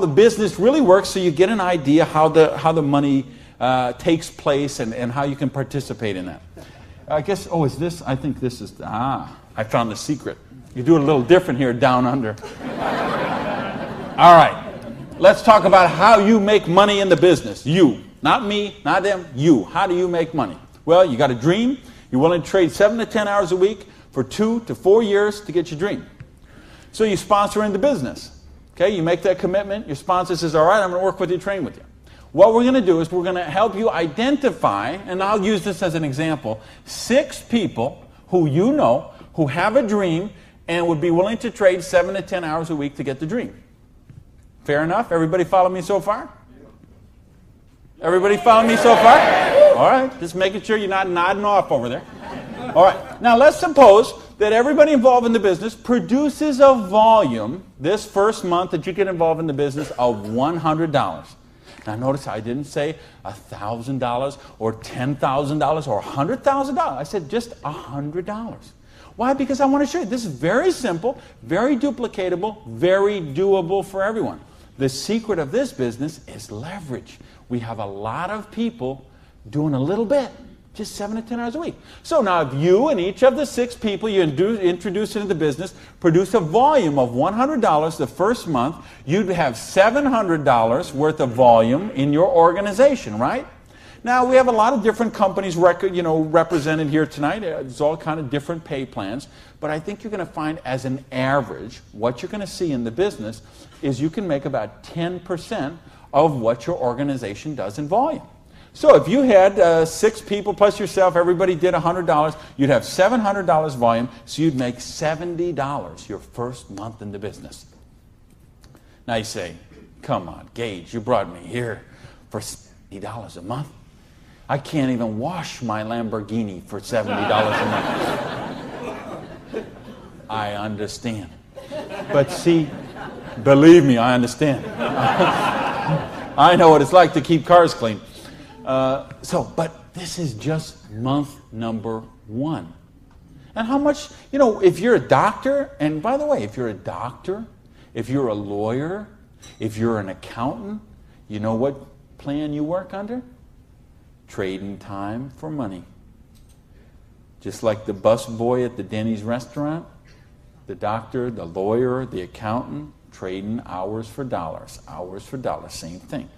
business really works, so you get an idea how the money takes place and how you can participate in that. I guess, is this? I think this is, I found the secret. You do it a little different here down under. All right, let's talk about how you make money in the business. You, not me, not them, you. How do you make money? Well, you got a dream. You're willing to trade 7 to 10 hours a week for 2 to 4 years to get your dream. So you sponsor into business. Okay, you make that commitment. Your sponsor says, all right, I'm going to work with you, train with you. What we're going to do is we're going to help you identify, and I'll use this as an example, 6 people who you know who have a dream and would be willing to trade 7 to 10 hours a week to get the dream. Fair enough? Everybody follow me so far? Everybody follow me so far? All right, just making sure you're not nodding off over there. All right, now let's suppose that everybody involved in the business produces a volume this first month that you get involved in the business of $100. Now notice I didn't say $1,000 or $10,000 or $100,000. I said just $100. Why? Because I want to show you this is very simple, very duplicatable, very doable for everyone. The secret of this business is leverage. We have a lot of people doing a little bit, just 7 to 10 hours a week. So now if you and each of the 6 people you introduce into the business produce a volume of $100 the first month, you'd have $700 worth of volume in your organization, right? Now, we have a lot of different companies represented here tonight. It's all kind of different pay plans. But I think you're going to find as an average, what you're going to see in the business is you can make about 10% of what your organization does in volume. So if you had 6 people plus yourself, everybody did $100, you'd have $700 volume, so you'd make $70 your first month in the business. Now you say, come on, Gage, you brought me here for $70 a month. I can't even wash my Lamborghini for $70 a month. I understand. But see, believe me, I understand. I know what it's like to keep cars clean. But this is just month number 1. And how much, if you're a doctor, and by the way, if you're a doctor, if you're a lawyer, if you're an accountant, you know what plan you work under? Trading time for money. Just like the bus boy at the Denny's restaurant, the doctor, the lawyer, the accountant, trading hours for dollars, same thing.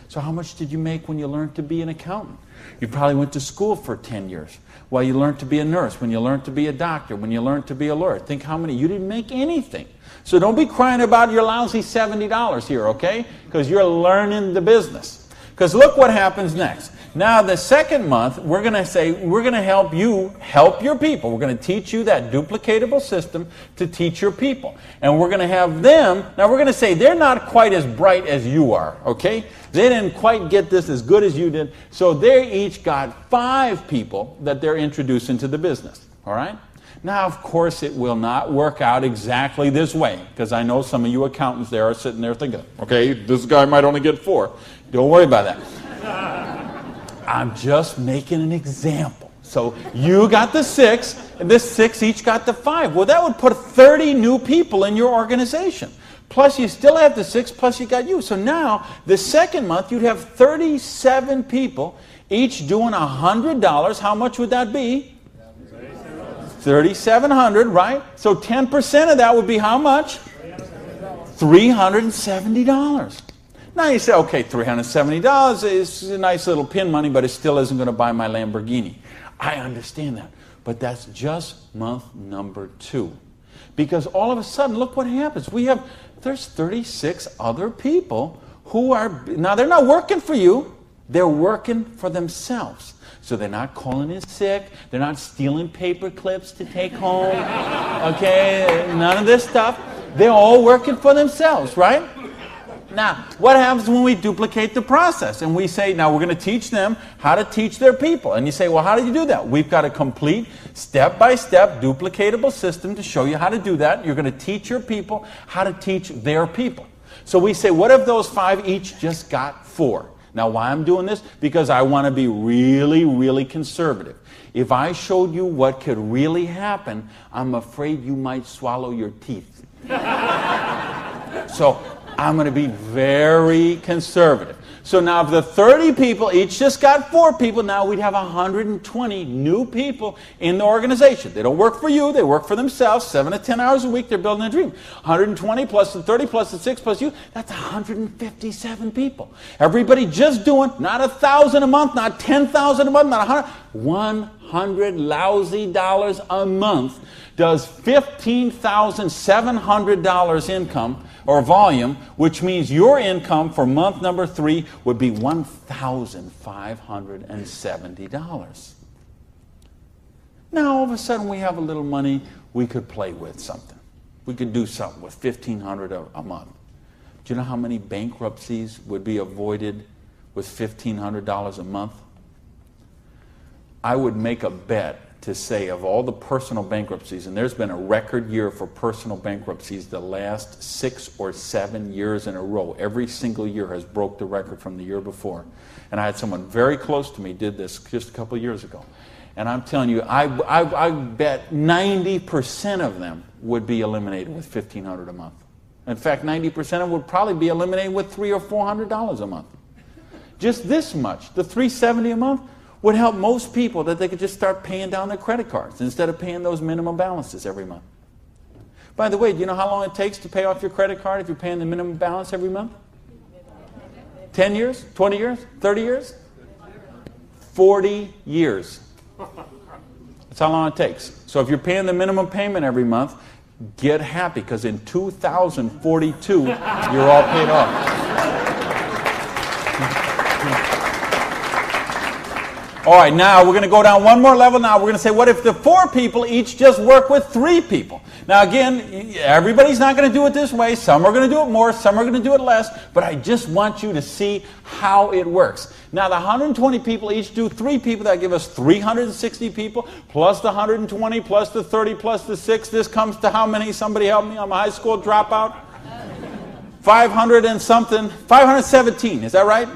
So how much did you make when you learned to be an accountant? You probably went to school for 10 years. Well, you learned to be a nurse, when you learned to be a doctor, when you learned to be a lawyer. Think how many, you didn't make anything. So don't be crying about your lousy $70 here, okay? Because you're learning the business. Because look what happens next. Now the second month, we're going to say, we're going to help you help your people. We're going to teach you that duplicatable system to teach your people. And we're going to have them, now we're going to say they're not quite as bright as you are, okay? They didn't quite get this as good as you did. So they each got 5 people that they're introducing to the business, all right? Now, of course, it will not work out exactly this way, because I know some of you accountants there are sitting there thinking, okay, this guy might only get 4. Don't worry about that. I'm just making an example. So you got the 6, and this 6 each got the 5. Well, that would put 30 new people in your organization. Plus, you still have the 6, plus you got you. So now, the second month, you'd have 37 people, each doing $100. How much would that be? $3,700, right? So 10% of that would be how much? $370. Now you say, okay, $370 is a nice little pin money, but it still isn't going to buy my Lamborghini. I understand that. But that's just month number 2. Because all of a sudden, look what happens. There's 36 other people who are, now they're not working for you, they're working for themselves. So they're not calling in sick, they're not stealing paper clips to take home, okay, none of this stuff. They're all working for themselves, right? Now, what happens when we duplicate the process? And we say, now we're going to teach them how to teach their people. And you say, well, how do you do that? We've got a complete step-by-step duplicatable system to show you how to do that. You're going to teach your people how to teach their people. So we say, what if those 5 each just got 4? Now, why I'm doing this? Because I want to be really, really conservative. If I showed you what could really happen, I'm afraid you might swallow your teeth. So I'm going to be very conservative. So now if the 30 people each just got 4 people, now we'd have 120 new people in the organization. They don't work for you, they work for themselves, 7 to 10 hours a week, they're building a dream. 120 plus the 30 plus the 6 plus you, that's 157 people. Everybody just doing, not 1,000 a month, not 10,000 a month, not 100 lousy dollars a month does $15,700 income or volume, which means your income for month number 3 would be $1,570. Now, all of a sudden, we have a little money, we could play with something. We could do something with $1,500 a month. Do you know how many bankruptcies would be avoided with $1,500 a month? I would make a bet to say of all the personal bankruptcies, and there's been a record year for personal bankruptcies the last 6 or 7 years in a row. Every single year has broke the record from the year before. And I had someone very close to me did this just a couple of years ago. And I'm telling you, I bet 90% of them would be eliminated with $1,500 a month. In fact, 90% of them would probably be eliminated with $300 or $400 a month. Just this much, the $370 a month, would help most people that they could just start paying down their credit cards instead of paying those minimum balances every month. By the way, do you know how long it takes to pay off your credit card if you're paying the minimum balance every month? 10 years? 20 years? 30 years? 40 years. That's how long it takes. So if you're paying the minimum payment every month, get happy, because in 2042, you're all paid off. All right, now we're going to go down one more level. Now we're going to say, what if the 4 people each just work with 3 people? Now again, everybody's not going to do it this way. Some are going to do it more, some are going to do it less, but I just want you to see how it works. Now the 120 people each do 3 people. That give us 360 people, plus the 120, plus the 30, plus the 6. This comes to how many? Somebody help me. I'm a high school dropout. 500 and something. 517, is that right?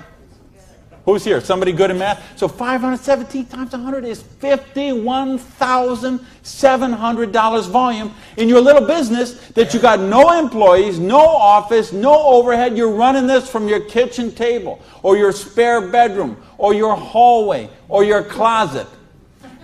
Who's here? Somebody good in math? So 517 times 100 is $51,700 volume in your little business that you got no employees, no office, no overhead. You're running this from your kitchen table or your spare bedroom or your hallway or your closet.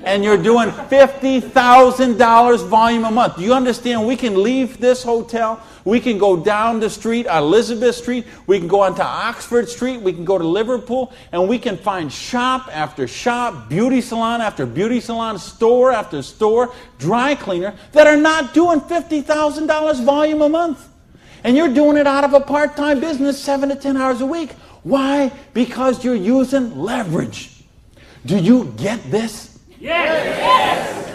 And you're doing $50,000 volume a month. Do you understand? We can leave this hotel. We can go down the street, Elizabeth Street. We can go onto Oxford Street. We can go to Liverpool. And we can find shop after shop, beauty salon after beauty salon, store after store, dry cleaner that are not doing $50,000 volume a month. And you're doing it out of a part-time business 7 to 10 hours a week. Why? Because you're using leverage. Do you get this? Yes!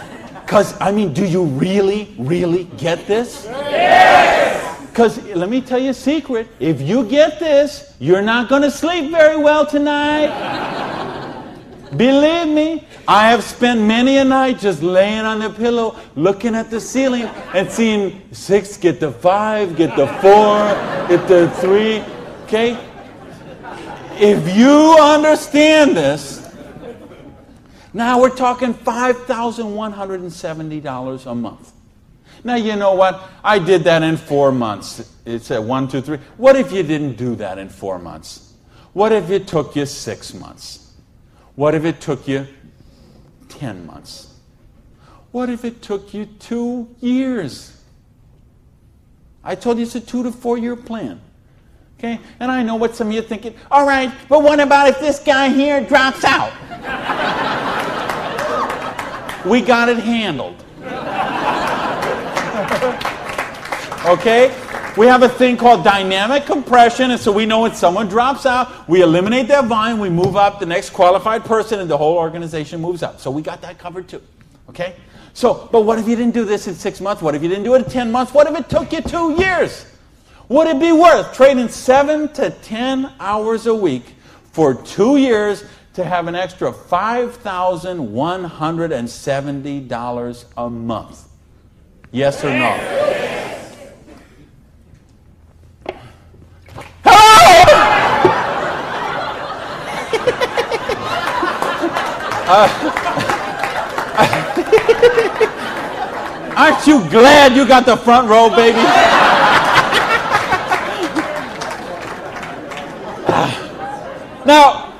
Because, I mean, do you really, really get this? Yes! Because, let me tell you a secret. If you get this, you're not going to sleep very well tonight. Believe me, I have spent many a night just laying on the pillow, looking at the ceiling, and seeing 6 get the 5, get the 4, get the 3, okay? If you understand this, now we're talking $5,170 a month. Now, you know what? I did that in 4 months. It's at 1, 2, 3. What if you didn't do that in 4 months? What if it took you 6 months? What if it took you 10 months? What if it took you 2 years? I told you it's a 2 to 4 year plan. Okay? And I know what some of you are thinking. All right, but what about if this guy here drops out? We got it handled. Okay? We have a thing called dynamic compression, and so we know when someone drops out, we eliminate their volume, we move up the next qualified person, and the whole organization moves up. So we got that covered too. Okay? So, but what if you didn't do this in 6 months? What if you didn't do it in 10 months? What if it took you 2 years? Would it be worth trading 7 to 10 hours a week for 2 years to have an extra $5,170 a month? Yes or no? Aren't you glad you got the front row, baby? Now,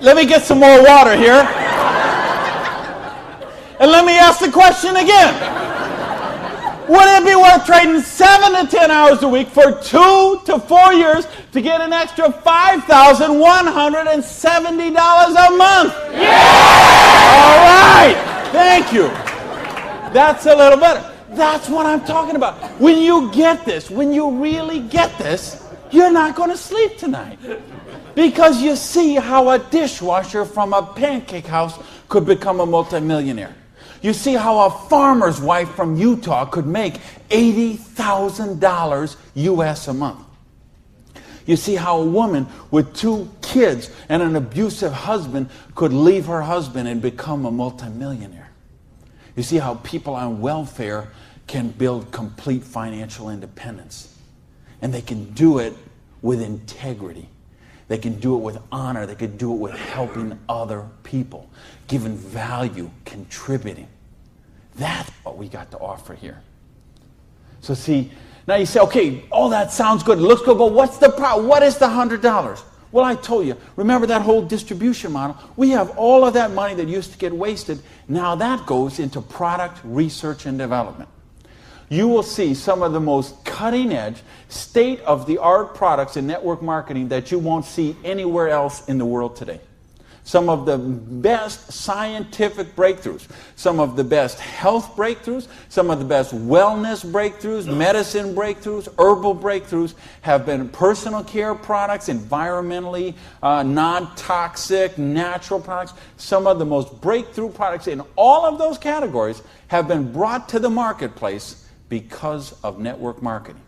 let me get some more water here. And let me ask the question again. Would it be worth trading 7 to 10 hours a week for 2 to 4 years to get an extra $5,170 a month? Yeah! All right. Thank you. That's a little better. That's what I'm talking about. When you get this, when you really get this, you're not going to sleep tonight. Because you see how a dishwasher from a pancake house could become a multimillionaire. You see how a farmer's wife from Utah could make $80,000 US a month. You see how a woman with 2 kids and an abusive husband could leave her husband and become a multimillionaire. You see how people on welfare can build complete financial independence. And they can do it with integrity. They can do it with honor. They can do it with helping other people, giving value, contributing. That's what we got to offer here. So see, now you say, okay, all that sounds good. It looks good, but what's the problem? What is the $100? Well, I told you, remember that whole distribution model? We have all of that money that used to get wasted. Now that goes into product research and development. You will see some of the most cutting-edge, state-of-the-art products in network marketing that you won't see anywhere else in the world today. Some of the best scientific breakthroughs, some of the best health breakthroughs, some of the best wellness breakthroughs, medicine breakthroughs, herbal breakthroughs have been personal care products, environmentally non-toxic, natural products. Some of the most breakthrough products in all of those categories have been brought to the marketplace because of network marketing,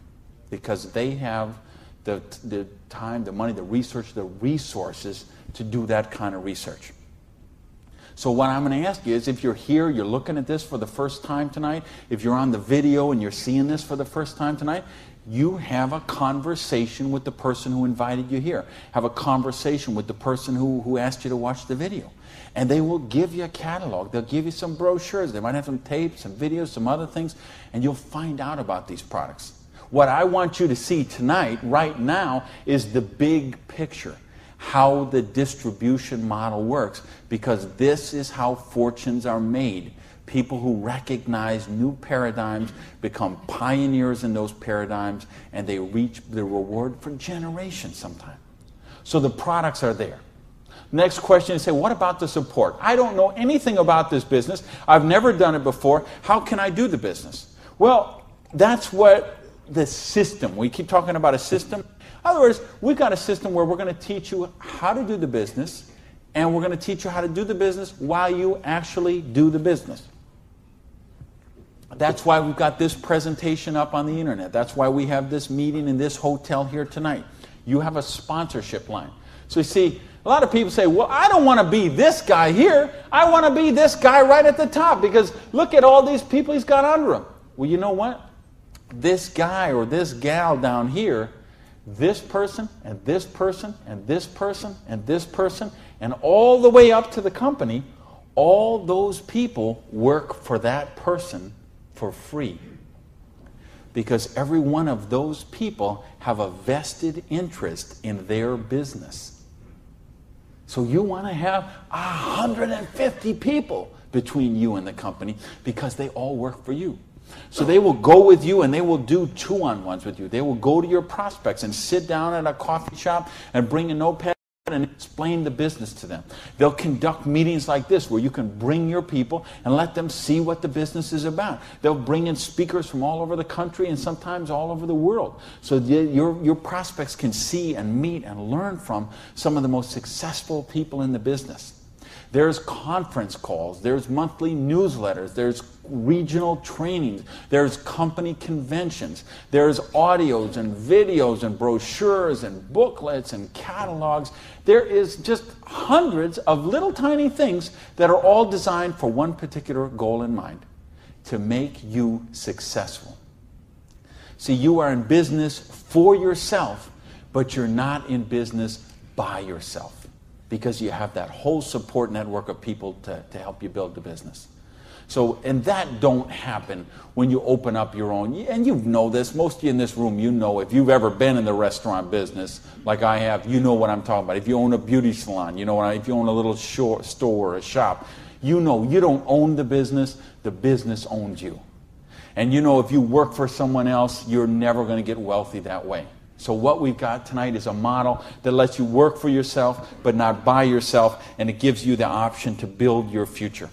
because they have the time, the money, the research, the resources to do that kind of research. So what I'm going to ask you is, if you're here, you're looking at this for the first time tonight, if you're on the video and you're seeing this for the first time tonight, you have a conversation with the person who invited you here. Have a conversation with the person who asked you to watch the video. And they will give you a catalog. They'll give you some brochures. They might have some tapes, some videos, some other things, and you'll find out about these products. What I want you to see tonight, right now, is the big picture. how the distribution model works, because this is how fortunes are made. People who recognize new paradigms become pioneers in those paradigms, and they reach the reward for generations sometimes. So the products are there. Next question is, say, what about the support? I don't know anything about this business. I've never done it before. How can I do the business? Well, that's what the system, we keep talking about a system. In other words, we've got a system where we're going to teach you how to do the business, and we're going to teach you how to do the business while you actually do the business. That's why we've got this presentation up on the internet. That's why we have this meeting in this hotel here tonight. You have a sponsorship line. So you see, a lot of people say, well, I don't want to be this guy here. I want to be this guy right at the top, because look at all these people he's got under him. Well, you know what? This guy or this gal down here, this person and this person and this person and this person, and all the way up to the company, all those people work for that person for free. Because every one of those people have a vested interest in their business. So you want to have 150 people between you and the company, because they all work for you. So they will go with you and they will do two-on-ones with you. They will go to your prospects and sit down at a coffee shop and bring a notepad and explain the business to them. They'll conduct meetings like this where you can bring your people and let them see what the business is about. They'll bring in speakers from all over the country and sometimes all over the world, so your prospects can see and meet and learn from some of the most successful people in the business. There's conference calls, there's monthly newsletters, there's regional trainings, there's company conventions, there's audios and videos and brochures and booklets and catalogs. There is just hundreds of little tiny things that are all designed for one particular goal in mind: to make you successful. See, you are in business for yourself, but you're not in business by yourself, because you have that whole support network of people to help you build the business. So, and that don't happen when you open up your own, and you know this, most of you in this room, you know, if you've ever been in the restaurant business, like I have, you know what I'm talking about. If you own a beauty salon, you know, if you own a little store or a shop, you know you don't own the business owns you. And you know if you work for someone else, you're never going to get wealthy that way. So what we've got tonight is a model that lets you work for yourself, but not by yourself, and it gives you the option to build your future.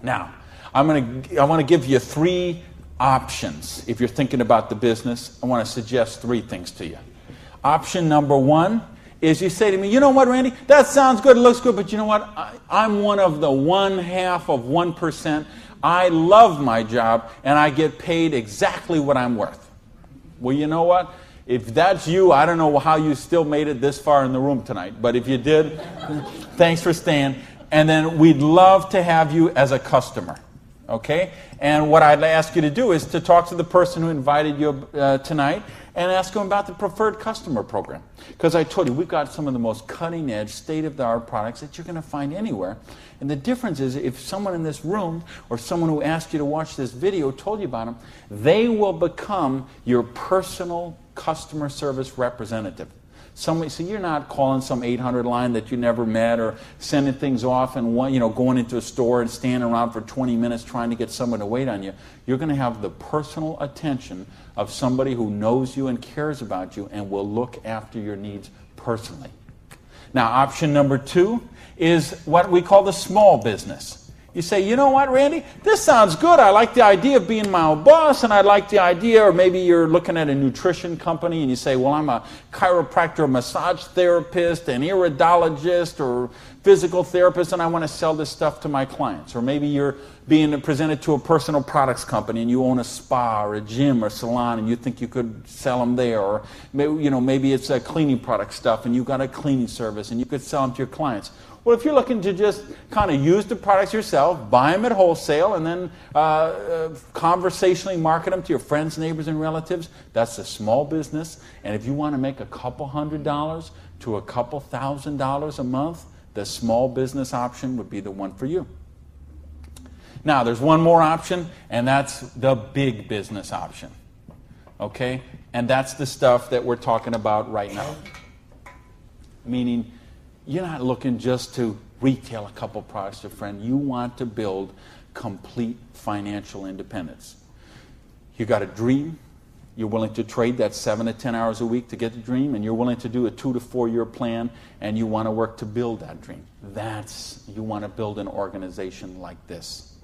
Now, I want to give you 3 options. If you're thinking about the business, I want to suggest 3 things to you. Option number 1 is you say to me, you know what, Randy, that sounds good, it looks good, but you know what, I'm one of the 0.1%. I love my job, and I get paid exactly what I'm worth. Well, you know what? If that's you, I don't know how you still made it this far in the room tonight. But if you did, thanks for staying. And then we'd love to have you as a customer. Okay? And what I'd ask you to do is to talk to the person who invited you tonight and ask them about the preferred customer program. Because I told you, we've got some of the most cutting-edge, state-of-the-art products that you're going to find anywhere. And the difference is, if someone in this room or someone who asked you to watch this video told you about them, they will become your personal customer service representative. So you're not calling some 800 line that you never met, or sending things off and going into a store and standing around for 20 minutes trying to get someone to wait on you. You're going to have the personal attention of somebody who knows you and cares about you and will look after your needs personally. Now, option number 2 is what we call the small business. You say, you know what, Randy, this sounds good. I like the idea of being my own boss, and I like the idea, or maybe you're looking at a nutrition company and you say, well, I'm a chiropractor, a massage therapist, an iridologist, or physical therapist, and I want to sell this stuff to my clients. Or maybe you're being presented to a personal products company and you own a spa or a gym or salon and you think you could sell them there. Or maybe it's a cleaning product stuff and you've got a cleaning service and you could sell them to your clients. Well, if you're looking to just kind of use the products yourself, buy them at wholesale, and then conversationally market them to your friends, neighbors, and relatives, that's a small business. And if you want to make a couple $100 to a couple $1,000 a month, the small business option would be the one for you. Now, there's one more option, and that's the big business option. Okay? And that's the stuff that we're talking about right now. Meaning, you're not looking just to retail a couple products to a friend. You want to build complete financial independence. You got a dream. You're willing to trade that 7 to 10 hours a week to get the dream, and you're willing to do a 2 to 4 year plan, and you want to work to build that dream. You want to build an organization like this.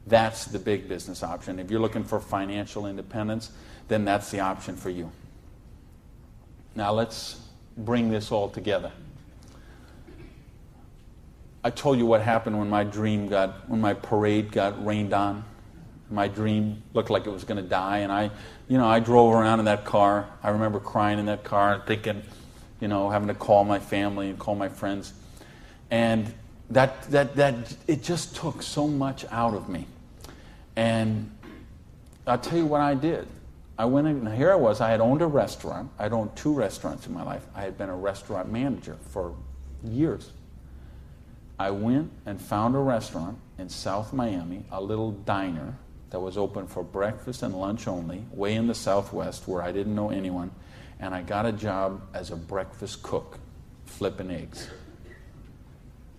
That's the big business option. If you're looking for financial independence, then that's the option for you. Now let's bring this all together. I told you what happened when my parade got rained on. My dream looked like it was going to die, and I drove around in that car. I remember crying in that car and thinking, having to call my family and call my friends. And that it just took so much out of me. And I'll tell you what I did. I went in, and here I was. I had owned a restaurant. I'd owned 2 restaurants in my life. I had been a restaurant manager for years. I went and found a restaurant in South Miami, a little diner that was open for breakfast and lunch only, way in the Southwest where I didn't know anyone, and I got a job as a breakfast cook, flipping eggs.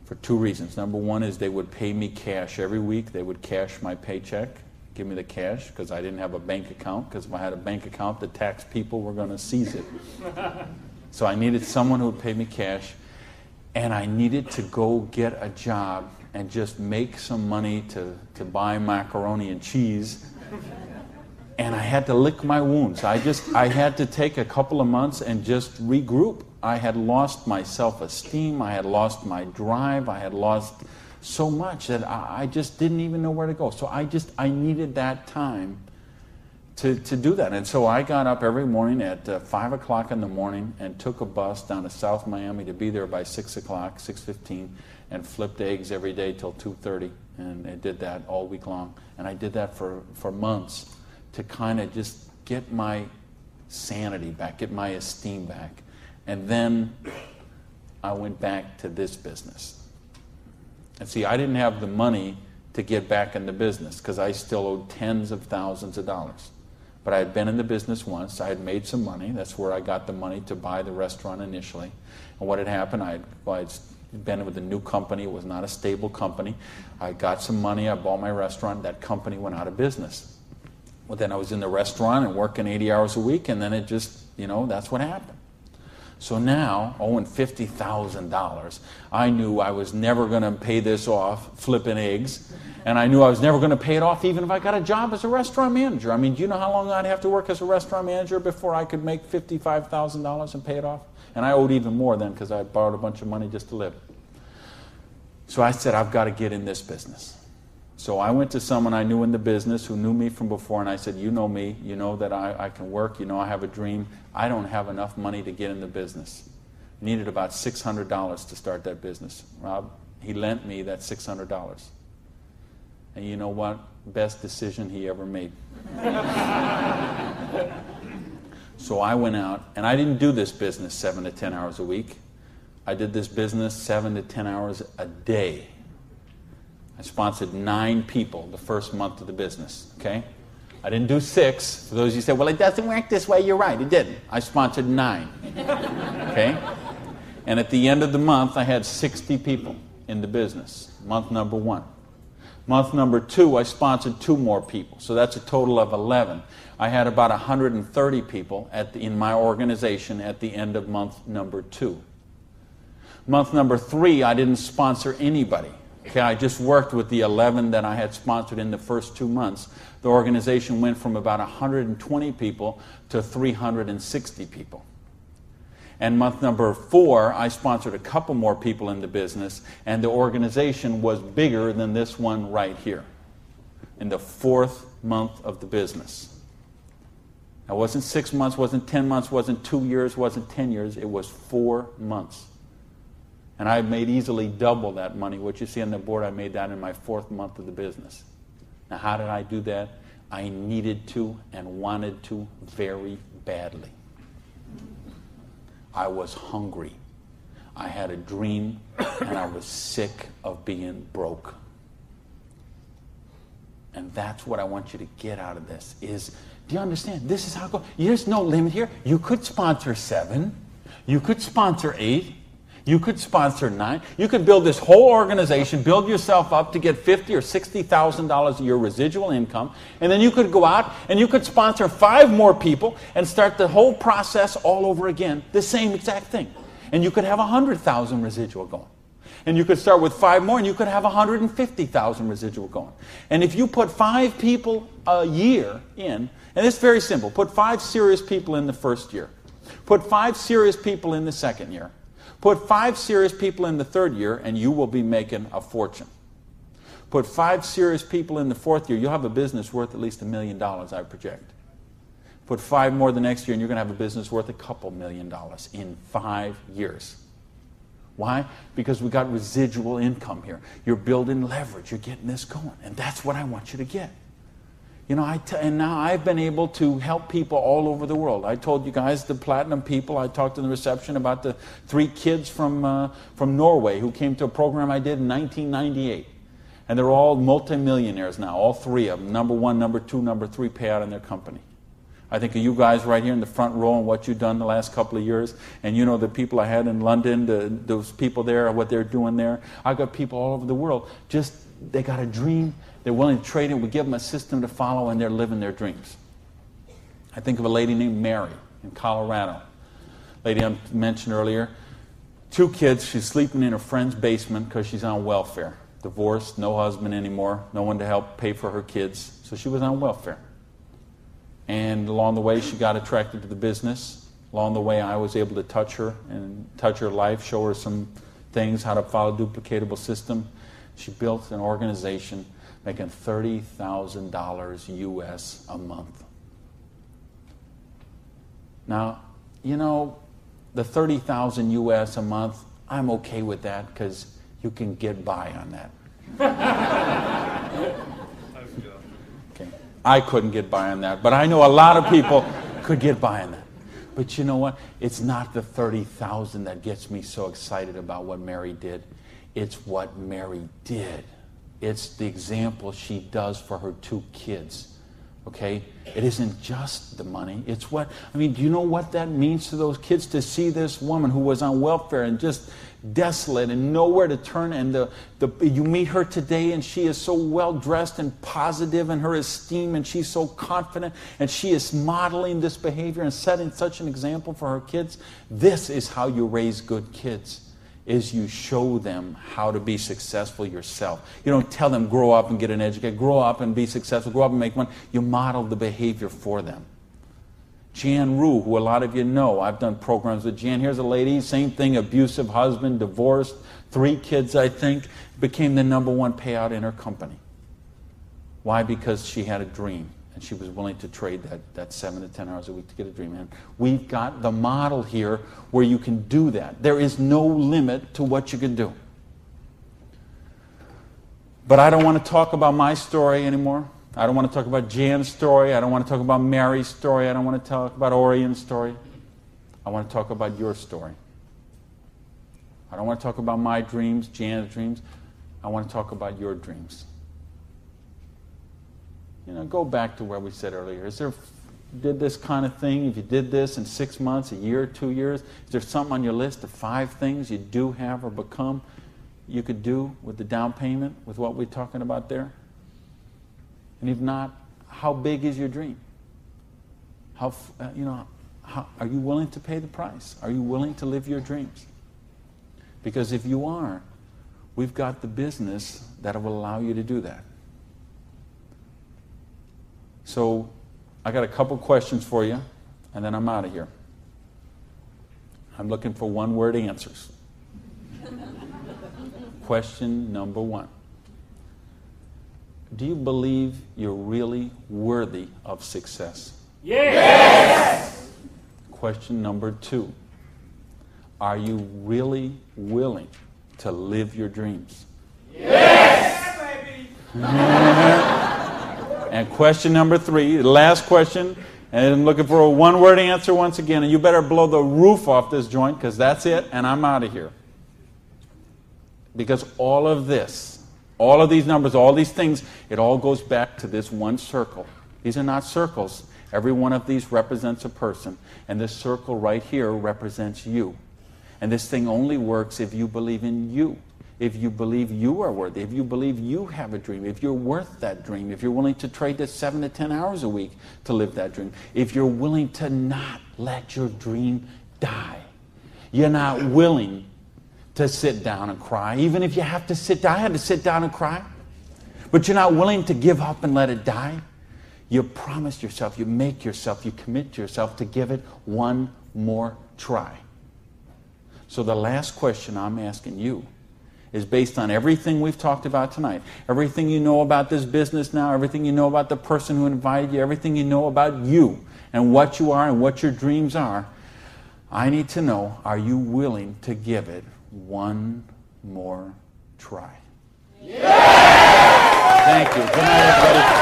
For 2 reasons. Number one is they would pay me cash every week. They would cash my paycheck, give me the cash, because I didn't have a bank account, because if I had a bank account, the tax people were going to seize it. So I needed someone who would pay me cash, and I needed to go get a job and just make some money to buy macaroni and cheese. And I had to lick my wounds. I had to take a couple of months and just regroup. I had lost my self-esteem. I had lost my drive. I had lost so much that I just didn't even know where to go. So I needed that time to do that. And so I got up every morning at 5 o'clock in the morning and took a bus down to South Miami to be there by 6 o'clock, 6:15, and flipped eggs every day till 2:30. And I did that all week long. And I did that for months to kind of just get my sanity back, get my esteem back. And then I went back to this business. And see, I didn't have the money to get back in the business because I still owed tens of thousands of dollars. But I had been in the business once. I had made some money. That's where I got the money to buy the restaurant initially. And what had happened, I'd been with a new company. It was not a stable company. I got some money. I bought my restaurant. That company went out of business. Well, then I was in the restaurant and working 80 hours a week, and then it just, that's what happened. So now, owing $50,000, I knew I was never going to pay this off flipping eggs, and I knew I was never going to pay it off even if I got a job as a restaurant manager. I mean, do you know how long I'd have to work as a restaurant manager before I could make $55,000 and pay it off? And I owed even more then because I borrowed a bunch of money just to live. So I said, I've got to get in this business. So I went to someone I knew in the business who knew me from before, and I said, you know me, you know that I can work, you know I have a dream. I don't have enough money to get in the business. Needed about $600 to start that business. Rob, he lent me that $600. And you know what? Best decision he ever made. So I went out, and I didn't do this business 7 to 10 hours a week. I did this business 7 to 10 hours a day. I sponsored 9 people the first month of the business, okay? I didn't do 6. For those of you who say, well, it doesn't work this way, you're right. It didn't. I sponsored 9, okay? And at the end of the month, I had 60 people in the business, month number 1. Month number 2, I sponsored 2 more people, so that's a total of 11. I had about 130 people in my organization at the end of month number 2. Month number 3, I didn't sponsor anybody. Okay, I just worked with the 11 that I had sponsored in the first 2 months. The organization went from about 120 people to 360 people. And month number 4, I sponsored a couple more people in the business, and the organization was bigger than this one right here in the 4th month of the business. It wasn't 6 months, wasn't 10 months, wasn't 2 years, wasn't 10 years. It was 4 months. And I made easily double that money. What you see on the board, I made that in my 4th month of the business. Now, how did I do that? I needed to and wanted to very badly. I was hungry. I had a dream, and I was sick of being broke. And that's what I want you to get out of this is, do you understand? This is how it goes. There's no limit here. You could sponsor 7. You could sponsor 8. You could sponsor 9. You could build this whole organization, build yourself up to get $50,000 or $60,000 a year residual income, and then you could go out and you could sponsor 5 more people and start the whole process all over again, the same exact thing. And you could have 100,000 residual going. And you could start with 5 more and you could have 150,000 residual going. And if you put 5 people a year in, and it's very simple, put 5 serious people in the first year, put 5 serious people in the second year, put 5 serious people in the third year, and you will be making a fortune. Put 5 serious people in the fourth year, you'll have a business worth at least $1 million, I project. Put 5 more the next year, and you're going to have a business worth a couple $1 million in 5 years. Why? Because we got residual income here. You're building leverage. You're getting this going. And that's what I want you to get. You know, and now I've been able to help people all over the world. I told you guys the platinum people. I talked in the reception about the 3 kids from Norway who came to a program I did in 1998. And they're all multimillionaires now, all 3 of them. Number 1, number 2, number 3 payout in their company. I think of you guys right here in the front row and what you've done the last couple of years. And you know the people I had in London, those people there, what they're doing there. I've got people all over the world. Just, they got a dream. They're willing to trade it. We give them a system to follow, and they're living their dreams. I think of a lady named Mary in Colorado. Lady I mentioned earlier. 2 kids. She's sleeping in her friend's basement because she's on welfare. Divorced, no husband anymore, no one to help pay for her kids. So she was on welfare. And along the way, she got attracted to the business. Along the way, I was able to touch her and touch her life, show her some things, how to follow a duplicatable system. She built an organization making $30,000 US a month. Now, you know, the $30,000 US a month, I'm okay with that because you can get by on that. Okay. I couldn't get by on that, but I know a lot of people could get by on that. But you know what? It's not the $30,000 that gets me so excited about what Mary did. It's what Mary did. It's the example she does for her 2 kids. Okay? It isn't just the money. It's what, I mean, do you know what that means to those kids to see this woman who was on welfare and just desolate and nowhere to turn, and you meet her today and she is so well dressed and positive in her esteem, and she's so confident, and she is modeling this behavior and setting such an example for her kids. This is how you raise good kids, is you show them how to be successful yourself. You don't tell them grow up and get an education, grow up and be successful, grow up and make money. You model the behavior for them. Jan Rue, who a lot of you know, I've done programs with Jan. Here's a lady, same thing, abusive husband, divorced, 3 kids, I think, became the #1 payout in her company. Why? Because she had a dream, and she was willing to trade that 7 to 10 hours a week to get a dream. And we've got the model here where you can do that. There is no limit to what you can do. But I don't want to talk about my story anymore. I don't want to talk about Jan's story. I don't want to talk about Mary's story. I don't want to talk about Orion's story. I want to talk about your story. I don't want to talk about my dreams, Jan's dreams. I want to talk about your dreams. You know, go back to where we said earlier. Is there, did this kind of thing, if you did this in 6 months, a year, 2 years, is there something on your list of 5 things you do have or become you could do with the down payment, with what we're talking about there? And if not, how big is your dream? How are you willing to pay the price? Are you willing to live your dreams? Because if you are, we've got the business that will allow you to do that. So I got a couple questions for you, and then I'm out of here. I'm looking for 1-word answers. Question number 1. Do you believe you're really worthy of success? Yes! Question number 2. Are you really willing to live your dreams? Yes! Yeah, baby! And question number 3, the last question, and I'm looking for a 1-word answer once again, and you better blow the roof off this joint, because that's it, and I'm out of here. Because all of this, all of these numbers, all these things, it all goes back to this one circle. These are not circles. Every one of these represents a person, and this circle right here represents you. And this thing only works if you believe in you. If you believe you are worthy, if you believe you have a dream, if you're worth that dream, if you're willing to trade the 7 to 10 hours a week to live that dream, if you're willing to not let your dream die. You're not willing to sit down and cry, even if you have to sit down. I had to sit down and cry. But you're not willing to give up and let it die. You promise yourself, you make yourself, you commit yourself to give it one more try. So the last question I'm asking you is based on everything we've talked about tonight, everything you know about this business now, everything you know about the person who invited you, everything you know about you and what you are and what your dreams are. I need to know, are you willing to give it one more try? Yeah! Thank you. Good night, everybody.